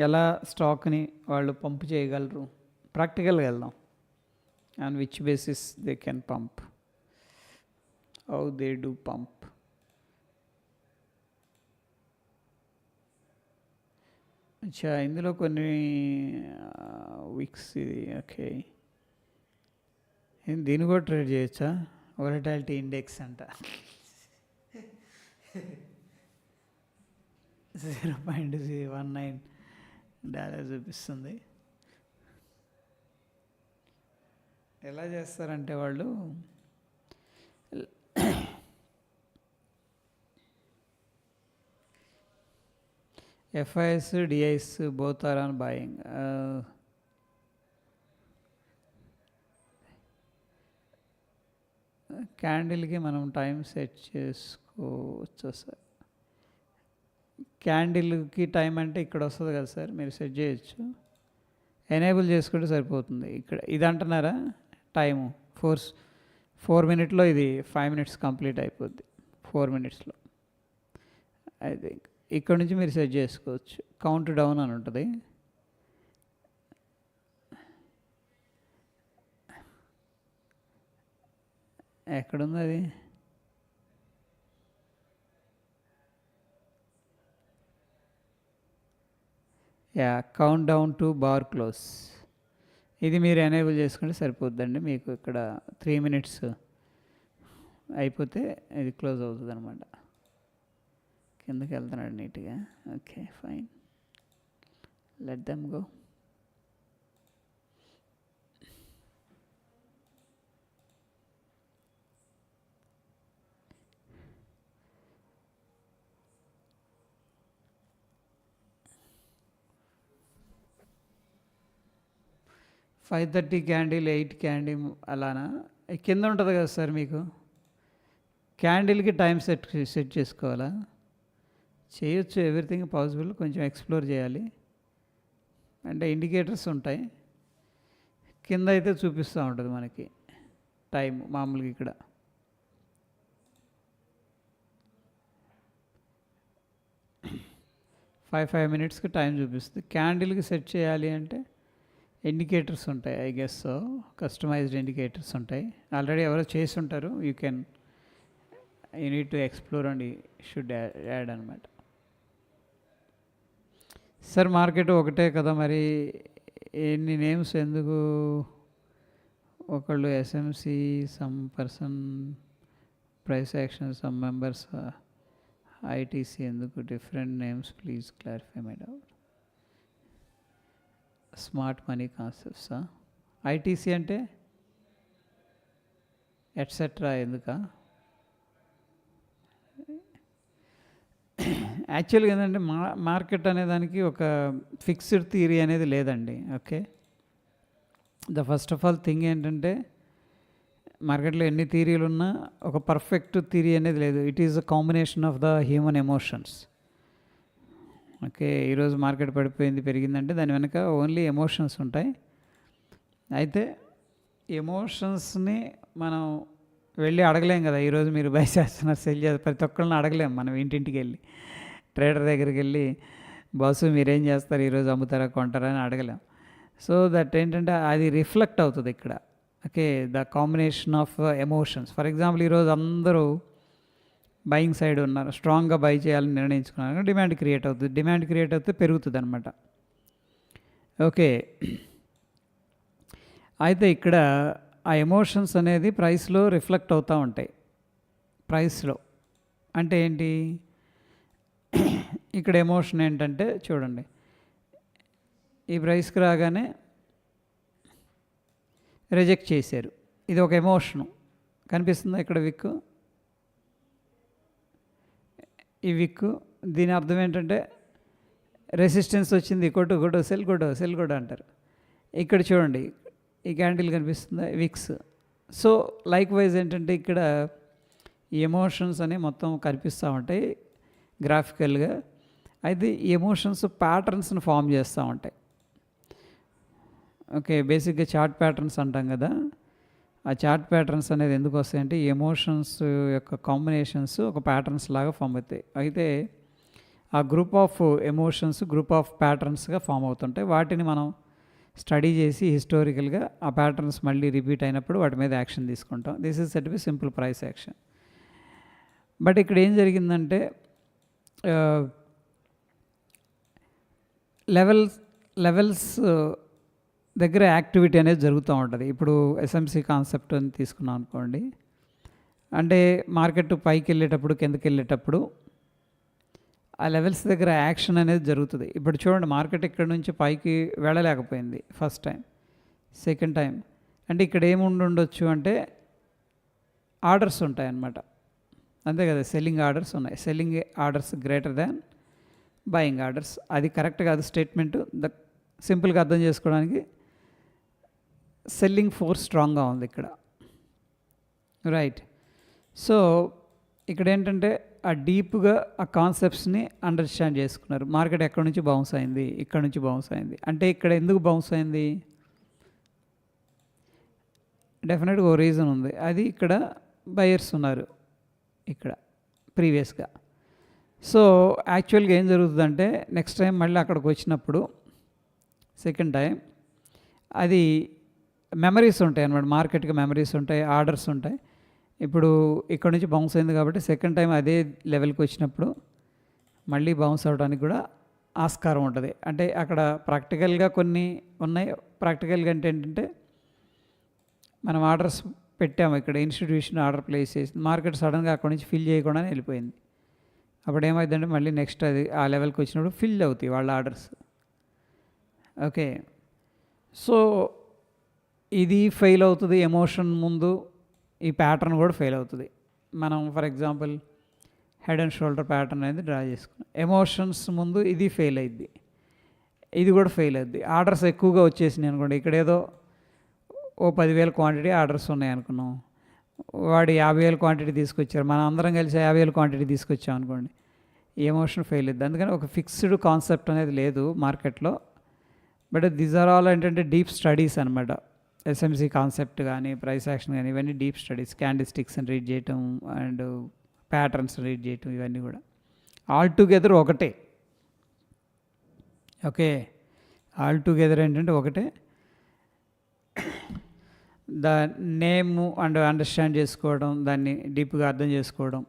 ఎలా స్టాక్ని వాళ్ళు పంప్ చేయగలరు, ప్రాక్టికల్గా వెళ్దాం. On which basis they can pump, how they do pump. అచ్చా, ఇందులో కొన్ని విక్స్ ఇది ఓకే, దీన్ని కూడా ట్రేడ్ చేయొచ్చా? వొలటాలిటీ ఇండెక్స్ అంట 0.19 డాలర్ చూపిస్తుంది. ఎలా చేస్తారంటే వాళ్ళు FIS, DIS both are on buying. క్యాండిల్కి మనం టైం సెట్ చేసుకోవచ్చు సార్. క్యాండిల్కి టైం అంటే ఇక్కడ వస్తుంది కదా సార్, మీరు సెట్ చేయొచ్చు, ఎనేబుల్ చేసుకుంటే సరిపోతుంది. ఇక్కడ ఇది అంటున్నారా టైము 4 మినిట్లో, ఇది 5 మినిట్స్ కంప్లీట్ అయిపోద్ది 4 మినిట్స్లో. ఐ థింక్ ఇక్కడ నుంచి మీరు సెట్ చేసుకోవచ్చు. కౌంట్ డౌన్ అని ఉంటుంది. ఎక్కడుంది అది? Yeah, count down to bar close. ఇది మీరు ఎనేబుల్ చేసుకుంటే సరిపోద్దండి. మీకు ఇక్కడ 3 మినిట్స్ అయిపోతే ఇది క్లోజ్ అవుతుంది అనమాట. కిందకి వెళ్తున్నాడు నీట్గా. Okay fine, let them go. $5:30 candle, 8 candle అలానా? కింద ఉంటుంది కదా సార్, మీకు క్యాండిల్కి టైం సెట్ చేసుకోవాలా? చేయొచ్చు, ఎవ్రీథింగ్ పాసిబుల్. కొంచెం ఎక్స్ప్లోర్ చేయాలి. అంటే ఇండికేటర్స్ ఉంటాయి కింద, అయితే చూపిస్తూ ఉంటుంది మనకి టైం. మామూలుగా ఇక్కడ 5 మినిట్స్కి టైం చూపిస్తుంది. క్యాండిల్కి సెట్ చేయాలి అంటే ఇండికేటర్స్ ఉంటాయి, I guess so, customized indicators ఉంటాయి. ఆల్రెడీ ఎవరో చేసి ఉంటారు. You need to explore and should add అనమాట. సార్ మార్కెట్ ఒకటే కదా, మరి ఎన్ని నేమ్స్ ఎందుకు? ఒకళ్ళు SMC, some person, price action, some members, ITC ఎందుకు? Different names, please clarify my doubt. Smart money కాన్సెప్ట్సా? ITC అంటే ఎట్సెట్రా ఎందుకా? యాక్చువల్గా ఏంటంటే మార్కెట్ అనేదానికి ఒక ఫిక్స్డ్ థియరీ అనేది లేదండి. Okay, first of all thing ఏంటంటే మార్కెట్లో ఎన్ని థియరీలు ఉన్నా ఒక పర్ఫెక్ట్ థియరీ అనేది లేదు. It is a combination of the human emotions. Okay, ఈరోజు మార్కెట్ పడిపోయింది, పెరిగిందంటే దాని వెనక ఓన్లీ ఎమోషన్స్ ఉంటాయి. అయితే ఎమోషన్స్ని మనం వెళ్ళి అడగలేం కదా. ఈరోజు మీరు బై చేస్తున్నారు, సెల్ చేస్తారు, ప్రతి ఒక్కరిని అడగలేం. మనం ఇంటింటికి వెళ్ళి ట్రేడర్ దగ్గరికి వెళ్ళి, బాసు మీరేం చేస్తారు, ఈరోజు అమ్ముతారా కొంటారా అని అడగలేం. సో దట్ ఏంటంటే అది రిఫ్లెక్ట్ అవుతుంది ఇక్కడ. Okay, the combination of emotions. For example ఈరోజు అందరూ బయింగ్ సైడ్ ఉన్నారు, స్ట్రాంగ్గా బై చేయాలని నిర్ణయించుకున్నారు, డిమాండ్ క్రియేట్ అవుతుంది. డిమాండ్ క్రియేట్ అవుతే పెరుగుతుంది అనమాట. ఓకే, అయితే ఇక్కడ ఆ ఎమోషన్స్ అనేది ప్రైస్లో రిఫ్లెక్ట్ అవుతూ ఉంటాయి. ప్రైస్లో అంటే ఏంటి? ఇక్కడ ఎమోషన్ ఏంటంటే చూడండి, ఈ ప్రైస్కి రాగానే రిజెక్ట్ చేశారు, ఇది ఒక ఎమోషను. కనిపిస్తుందా ఇక్కడ విక్కు? ఈ విక్కు, దీని అర్థం ఏంటంటే రెసిస్టెన్స్ వచ్చింది, కొట్టు సెల్ కొట్టు అంటారు. ఇక్కడ చూడండి, ఈ క్యాండిల్ కనిపిస్తుందా, విక్స్. సో లైక్ వైజ్ ఏంటంటే ఇక్కడ ఈ ఎమోషన్స్ అనేవి మొత్తం కనిపిస్తూ ఉంటాయి గ్రాఫికల్గా. అయితే ఈ ఎమోషన్స్ ప్యాటర్న్స్ని ఫామ్ చేస్తూ ఉంటాయి. ఓకే, బేసిక్గా చార్ట్ ప్యాటర్న్స్ అంటాం కదా. ఆ చార్ట్ ప్యాటర్న్స్ అనేది ఎందుకు వస్తాయంటే ఈ ఎమోషన్స్ యొక్క కాంబినేషన్స్ ఒక ప్యాటర్న్స్ లాగా ఫామ్ అవుతాయి. అయితే ఆ group of emotions group of ప్యాటర్న్స్గా ఫామ్ అవుతుంటాయి. వాటిని మనం స్టడీ చేసి హిస్టారికల్గా ఆ ప్యాటర్న్స్ మళ్ళీ రిపీట్ అయినప్పుడు వాటి మీద యాక్షన్ తీసుకుంటాం. This is set be simple price action. But ఇక్కడ ఏం జరిగిందంటే లెవెల్స్ దగ్గర యాక్టివిటీ అనేది జరుగుతూ ఉంటుంది. ఇప్పుడు ఎస్ఎంసి కాన్సెప్ట్ అని తీసుకున్నాం అనుకోండి, అంటే మార్కెట్ పైకి వెళ్ళేటప్పుడు కిందకి వెళ్ళేటప్పుడు ఆ లెవెల్స్ దగ్గర యాక్షన్ అనేది జరుగుతుంది. ఇప్పుడు చూడండి, మార్కెట్ ఇక్కడ నుంచి పైకి వెళ్ళలేకపోయింది ఫస్ట్ టైం, సెకండ్ టైం. అంటే ఇక్కడ ఏముండొచ్చు అంటే ఆర్డర్స్ ఉంటాయి అన్నమాట. అంతే కదా, సెల్లింగ్ ఆర్డర్స్ ఉన్నాయి. Selling orders greater than buying orders. అది కరెక్ట్ కాదు స్టేట్మెంట్. సింపుల్గా అర్థం చేసుకోవడానికి సెల్లింగ్ ఫోర్స్ స్ట్రాంగ్గా ఉంది ఇక్కడ, రైట్. సో ఇక్కడ ఏంటంటే ఆ డీప్గా ఆ కాన్సెప్ట్స్ని అండర్స్టాండ్ చేసుకున్నారు. మార్కెట్ ఎక్కడి నుంచి బౌన్స్ అయింది, ఇక్కడ నుంచి బౌన్స్ అయింది. అంటే ఇక్కడ ఎందుకు బౌన్స్ అయింది, డెఫినెట్గా ఓ రీజన్ ఉంది. అది ఇక్కడ బయర్స్ ఉన్నారు ఇక్కడ ప్రీవియస్గా. సో యాక్చువల్గా ఏం జరుగుతుందంటే నెక్స్ట్ టైం మళ్ళీ అక్కడికి వచ్చినప్పుడు సెకండ్ టైం అది మెమరీస్ ఉంటాయి అన్నమాట. మార్కెట్కి మెమరీస్ ఉంటాయి, ఆర్డర్స్ ఉంటాయి. ఇప్పుడు ఇక్కడ నుంచి బౌన్స్ అయింది కాబట్టి సెకండ్ టైం అదే లెవెల్కి వచ్చినప్పుడు మళ్ళీ బౌన్స్ అవ్వడానికి కూడా ఆస్కారం ఉంటుంది. అంటే అక్కడ ప్రాక్టికల్గా కొన్ని ఉన్నాయి. ప్రాక్టికల్గా అంటే ఏంటంటే మనం ఆర్డర్స్ పెట్టాము, ఇక్కడ ఇన్స్టిట్యూషన్ ఆర్డర్ ప్లేస్ చేసింది, మార్కెట్ సడన్గా అక్కడ నుంచి ఫిల్ చేయకుండానే వెళ్ళిపోయింది. అప్పుడు ఏమైందంటే మళ్ళీ నెక్స్ట్ అది ఆ లెవెల్కి వచ్చినప్పుడు ఫిల్ అవుతాయి వాళ్ళ ఆర్డర్స్. ఓకే, సో ఇది ఫెయిల్ అవుతుంది ఎమోషన్ ముందు, ఈ ప్యాటర్న్ కూడా ఫెయిల్ అవుతుంది. మనం for example head and shoulder pattern అనేది డ్రా చేసుకున్నాం. ఎమోషన్స్ ముందు ఇది ఫెయిల్ అయింది, ఇది కూడా ఫెయిల్ అవుద్ది. ఆర్డర్స్ ఎక్కువగా వచ్చేసినాయి అనుకోండి, ఇక్కడ ఏదో ఓ 10,000 క్వాంటిటీ ఆర్డర్స్ ఉన్నాయి అనుకున్నాం, వాడు 50,000 క్వాంటిటీ తీసుకొచ్చారు, మనం అందరం కలిసి 50,000 క్వాంటిటీ తీసుకొచ్చాం అనుకోండి, ఈ ఎమోషన్ ఫెయిల్ అవుద్ది. అందుకని ఒక ఫిక్స్డ్ కాన్సెప్ట్ అనేది లేదు మార్కెట్లో. బట్ దీస్ ఆర్ ఆల్ ఏంటంటే డీప్ స్టడీస్ అనమాట. ఎస్ఎంసి కాన్సెప్ట్ కానీ ప్రైస్ యాక్షన్ కానీ ఇవన్నీ డీప్ స్టడీస్. క్యాండిస్టిక్స్ని రీడ్ చేయటం అండ్ ప్యాటర్న్స్ రీడ్ చేయటం, ఇవన్నీ కూడా ఆల్ టుగెదర్ ఒకటే. ఓకే, ఆల్ టుగెదర్ ఏంటంటే ఒకటే. ద నేమ్ అండ్ అండర్స్టాండ్ చేసుకోవడం, దాన్ని డీప్గా అర్థం చేసుకోవడం,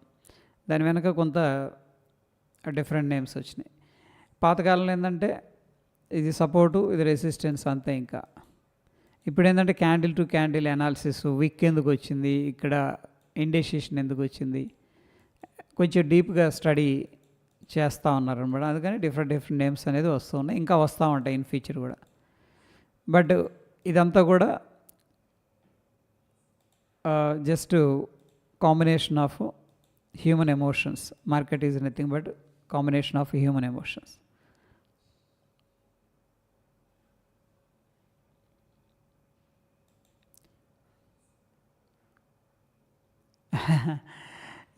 దాని వెనక కొంత డిఫరెంట్ నేమ్స్ వచ్చినాయి. పాతకాలంలో ఏంటంటే ఇది సపోర్టు, ఇది రెసిస్టెన్స్, అంతే. ఇంకా ఇప్పుడు ఏంటంటే క్యాండిల్ టు క్యాండిల్ అనాలిసిస్, విక్ ఎందుకు వచ్చింది, ఇక్కడ ఇండెసిషన్ ఎందుకు వచ్చింది, కొంచెం డీప్గా స్టడీ చేస్తూ ఉన్నారు అనమాట. అందుకని డిఫరెంట్ నేమ్స్ అనేది వస్తూ ఉన్నాయి, ఇంకా వస్తూ ఉంటాయి ఇన్ ఫ్యూచర్ కూడా. బట్ ఇదంతా కూడా just combination of human emotions. Market is nothing but combination of human emotions.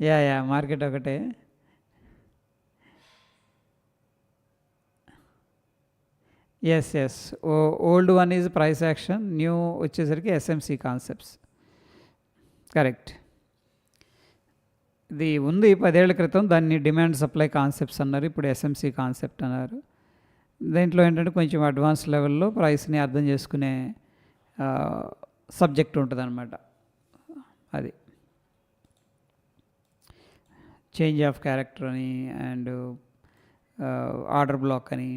Yeah market ఒకటే. As old one is price action, new వచ్చేసరికి ఎస్ఎంసి కాన్సెప్ట్స్. కరెక్ట్. ఇది ఉంది 10 ఏళ్ల క్రితం, దాన్ని డిమాండ్ సప్లై కాన్సెప్ట్స్ అన్నారు, ఇప్పుడు ఎస్ఎంసి కాన్సెప్ట్ అన్నారు. దీంట్లో ఏంటంటే కొంచెం అడ్వాన్స్ లెవెల్లో ప్రైస్ని అర్థం చేసుకునే సబ్జెక్ట్ ఉంటుంది అనమాట. అది చేంజ్ ఆఫ్ క్యారెక్టర్ అని అండ్ ఆర్డర్ బ్లాక్ అని.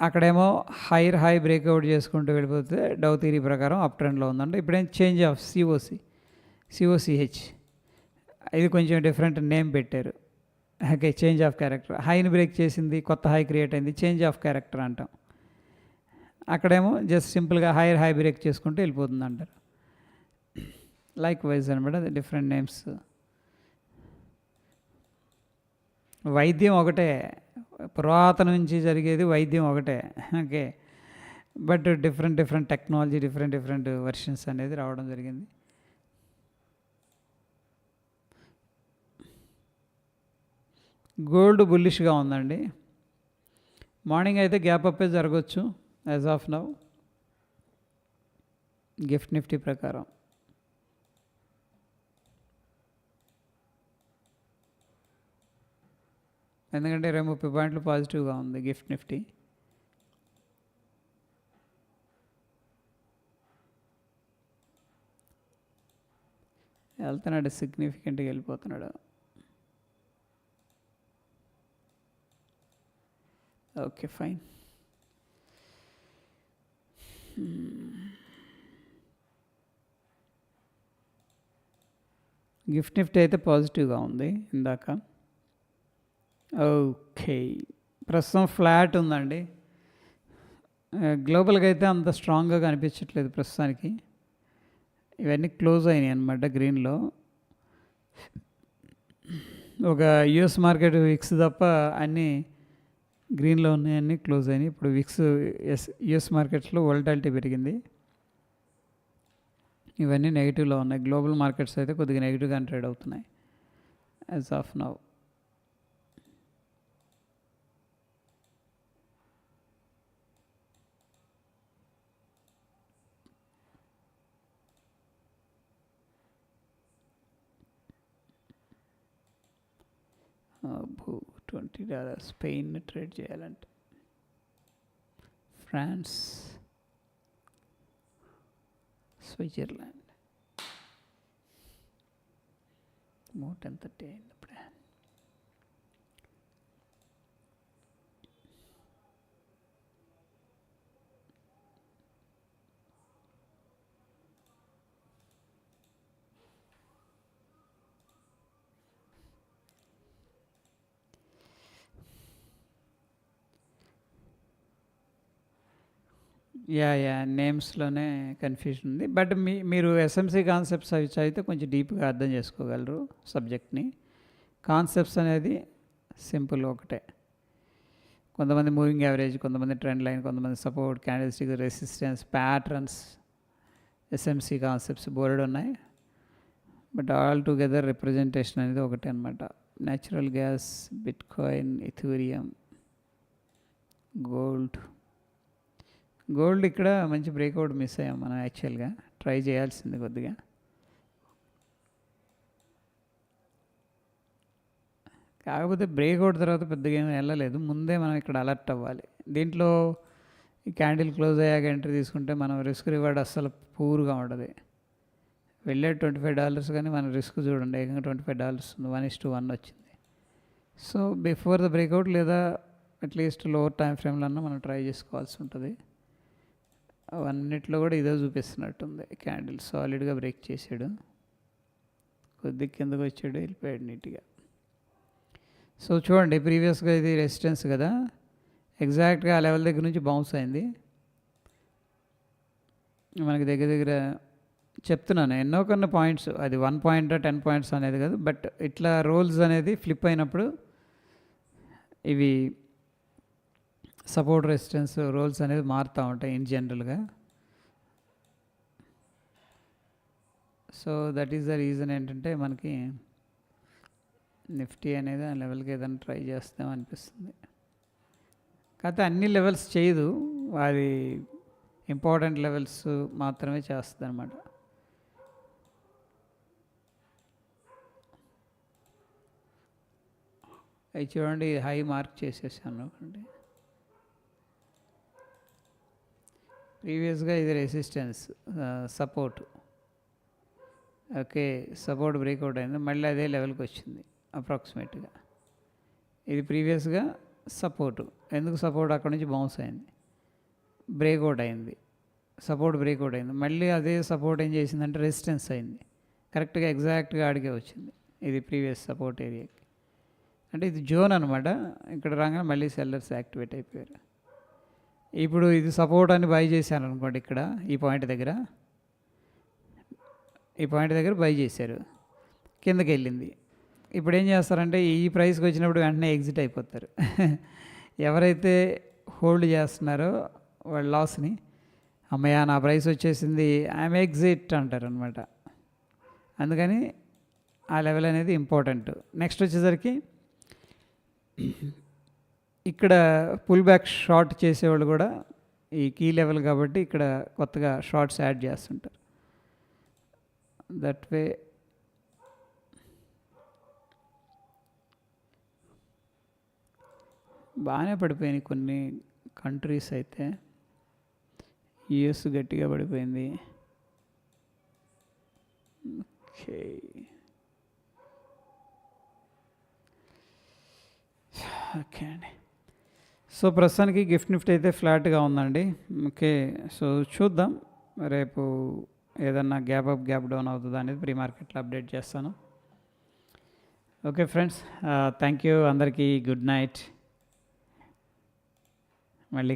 అక్కడేమో హై బ్రేక్అవుట్ చేసుకుంటూ వెళ్ళిపోతే డౌ థియరీ ప్రకారం అప్ ట్రెండ్లో ఉందంటే, ఇప్పుడేం చేంజ్ ఆఫ్ సిఓసిహెచ్, ఇది కొంచెం డిఫరెంట్ నేమ్ పెట్టారు. Okay, change of character. హైని బ్రేక్ చేసింది, కొత్త హై క్రియేట్ అయింది, చేంజ్ ఆఫ్ క్యారెక్టర్ అంటాం. అక్కడేమో జస్ట్ సింపుల్గా హై బ్రేక్ చేసుకుంటూ వెళ్ళిపోతుంది అంటారు. లైక్ వైజ్ అనమాట, డిఫరెంట్ నేమ్స్. వైద్యం ఒకటే, పురాతన నుంచి జరిగేది వైద్యం ఒకటే. Okay, but different technology, different versions అనేది రావడం జరిగింది. గోల్డ్ బుల్లిష్గా ఉందండి. మార్నింగ్ అయితే గ్యాప్ అప్పే జరగవచ్చు as of now gift Nifty ప్రకారం. ఎందుకంటే 20-30 పాయింట్లు పాజిటివ్గా ఉంది గిఫ్ట్ నిఫ్టీ. వెళ్తున్నాడు, సిగ్నిఫికెంట్గా వెళ్ళిపోతున్నాడు. Okay fine. గిఫ్ట్ నిఫ్టీ అయితే పాజిటివ్గా ఉంది ఇందాక. ఓకే, ప్రస్తుతం ఫ్లాట్ ఉందండి. గ్లోబల్గా అయితే అంత స్ట్రాంగ్గా కనిపించట్లేదు ప్రస్తుతానికి. ఇవన్నీ క్లోజ్ అయినాయి అన్నమాట గ్రీన్లో. ఒక యుఎస్ మార్కెట్ విక్స్ తప్ప అన్నీ గ్రీన్లో ఉన్నాయన్నీ క్లోజ్ అయినాయి. ఇప్పుడు విక్స్ యుఎస్ మార్కెట్స్లో వోల్టాలిటీ పెరిగింది. ఇవన్నీ నెగిటివ్లో ఉన్నాయి. గ్లోబల్ మార్కెట్స్ అయితే కొద్దిగా నెగిటివ్గా ట్రేడ్ అవుతున్నాయి as of now. $20 Spain trade చేయాలంటే. ఫ్రాన్స్, స్విట్జర్లాండ్ 10:30 అయింది ఇప్పుడే. యా నేమ్స్లోనే కన్ఫ్యూజన్ ఉంది. బట్ మీరు ఎస్ఎంసీ కాన్సెప్ట్స్ అవి చదివితే కొంచెం డీప్గా అర్థం చేసుకోగలరు సబ్జెక్ట్ని. కాన్సెప్ట్స్ అనేది సింపుల్ ఒకటే. కొంతమంది మూవింగ్ యావరేజ్, కొంతమంది ట్రెండ్ లైన్, కొంతమంది support, candlestick, resistance, patterns, SMC concepts board ఉన్నాయి. బట్ ఆల్ టుగెదర్ రిప్రజెంటేషన్ అనేది ఒకటే అనమాట. Natural gas, bit coin, Ethereum, gold ఇక్కడ మంచి బ్రేక్అవుట్ మిస్ అయ్యాం మనం. యాక్చువల్గా ట్రై చేయాల్సింది కొద్దిగా. కాకపోతే బ్రేక్అవుట్ తర్వాత పెద్దగా ఏమీ వెళ్ళలేదు. ముందే మనం ఇక్కడ అలర్ట్ అవ్వాలి. దీంట్లో ఈ క్యాండిల్ క్లోజ్ అయ్యాక ఎంట్రీ తీసుకుంటే మనం రిస్క్ రివార్డ్ అస్సలు పూర్గా ఉండదు. వెళ్ళే $25 కానీ మన రిస్క్ చూడండి, ఏకంగా $25 1:1 వచ్చింది. సో బిఫోర్ ద బ్రేక్అవుట్ లేదా అట్లీస్ట్ లోవర్ టైం ఫ్రేమ్లో అన్నా మనం ట్రై చేసుకోవాల్సి ఉంటుంది. అవన్నిట్లో కూడా ఇదే చూపిస్తున్నట్టుంది. క్యాండిల్ సాలిడ్గా బ్రేక్ చేశాడు, కొద్దిగా కిందకు వచ్చాడు, వెళ్ళిపోయాడు నీట్గా. సో చూడండి, ప్రీవియస్గా ఇది రెసిస్టెన్స్ కదా, ఎగ్జాక్ట్గా ఆ లెవెల్ దగ్గర నుంచి బౌన్స్ అయింది. మనకి దగ్గర చెప్తున్నాను ఎన్నో కొన్ని పాయింట్స్, అది 1 పాయింట్ 10 పాయింట్స్ అనేది కాదు. బట్ ఇట్లా రోల్స్ అనేది ఫ్లిప్ అయినప్పుడు ఇవి సపోర్ట్, రెసిస్టెన్స్ రోల్స్ అనేది మారుతూ ఉంటాయి ఇన్ జనరల్గా. So that is the reason ఏంటంటే మనకి నిఫ్టీ అనేది ఆ లెవెల్కి ఏదైనా ట్రై చేస్తాం అనిపిస్తుంది. కాకపోతే అన్ని లెవెల్స్ చేయదు, అది ఇంపార్టెంట్ లెవెల్స్ మాత్రమే చేస్తుంది అనమాట. అవి చూడండి, హై మార్క్ చేసేసాను అంటే ప్రీవియస్గా ఇది resistance, support. Okay, support breakout అయింది, మళ్ళీ అదే లెవెల్కి వచ్చింది అప్రాక్సిమేట్గా. ఇది ప్రీవియస్గా సపోర్టు. ఎందుకు సపోర్ట్ అక్కడ నుంచి బౌన్స్ అయింది, బ్రేక్అవుట్ అయింది, సపోర్ట్ బ్రేక్అవుట్ అయింది, మళ్ళీ అదే సపోర్ట్ ఏం చేసిందంటే రెసిస్టెన్స్ అయింది. కరెక్ట్గా ఎగ్జాక్ట్గా ఆడికే వచ్చింది ఇది ప్రీవియస్ సపోర్ట్ ఏరియాకి. అంటే ఇది జోన్ అనమాట. ఇక్కడ రాగానే మళ్ళీ సెల్లర్స్ యాక్టివేట్ అయిపోయారు. ఇప్పుడు ఇది సపోర్ట్ అని బై చేశాను అనుకోండి, ఇక్కడ ఈ పాయింట్ దగ్గర బై చేశారు, కిందకి వెళ్ళింది. ఇప్పుడు ఏం చేస్తారంటే ఈ ప్రైస్కి వచ్చినప్పుడు వెంటనే ఎగ్జిట్ అయిపోతారు. ఎవరైతే హోల్డ్ చేస్తున్నారో వాళ్ళ లాస్ని, అమ్మయ్య నా ప్రైస్ వచ్చేసింది, ఐఎమ్ ఎగ్జిట్ అంటారు అనమాట. అందుకని ఆ లెవెల్ అనేది ఇంపార్టెంట్. నెక్స్ట్ వచ్చేసరికి ఇక్కడ పుల్ బ్యాక్ షార్ట్ చేసేవాళ్ళు కూడా ఈ కీ లెవెల్ కాబట్టి ఇక్కడ కొత్తగా షార్ట్స్ యాడ్ చేస్తుంటారు. దట్ వే బాగానే పడిపోయినాయి కొన్ని కంట్రీస్ అయితే. యుఎస్ గట్టిగా పడిపోయింది. ఓకే, ఓకే అండి. సో ప్రస్తుతానికి గిఫ్ట్ నిఫ్ట్ అయితే ఫ్లాట్గా ఉందండి. ఓకే, సో చూద్దాం రేపు ఏదన్నా గ్యాప్ అప్ గ్యాప్ డౌన్ అవుతుందా అనేది ప్రీ మార్కెట్లో అప్డేట్ చేస్తాను. ఓకే ఫ్రెండ్స్, థ్యాంక్ యూ అందరికీ. Good night. మళ్ళీ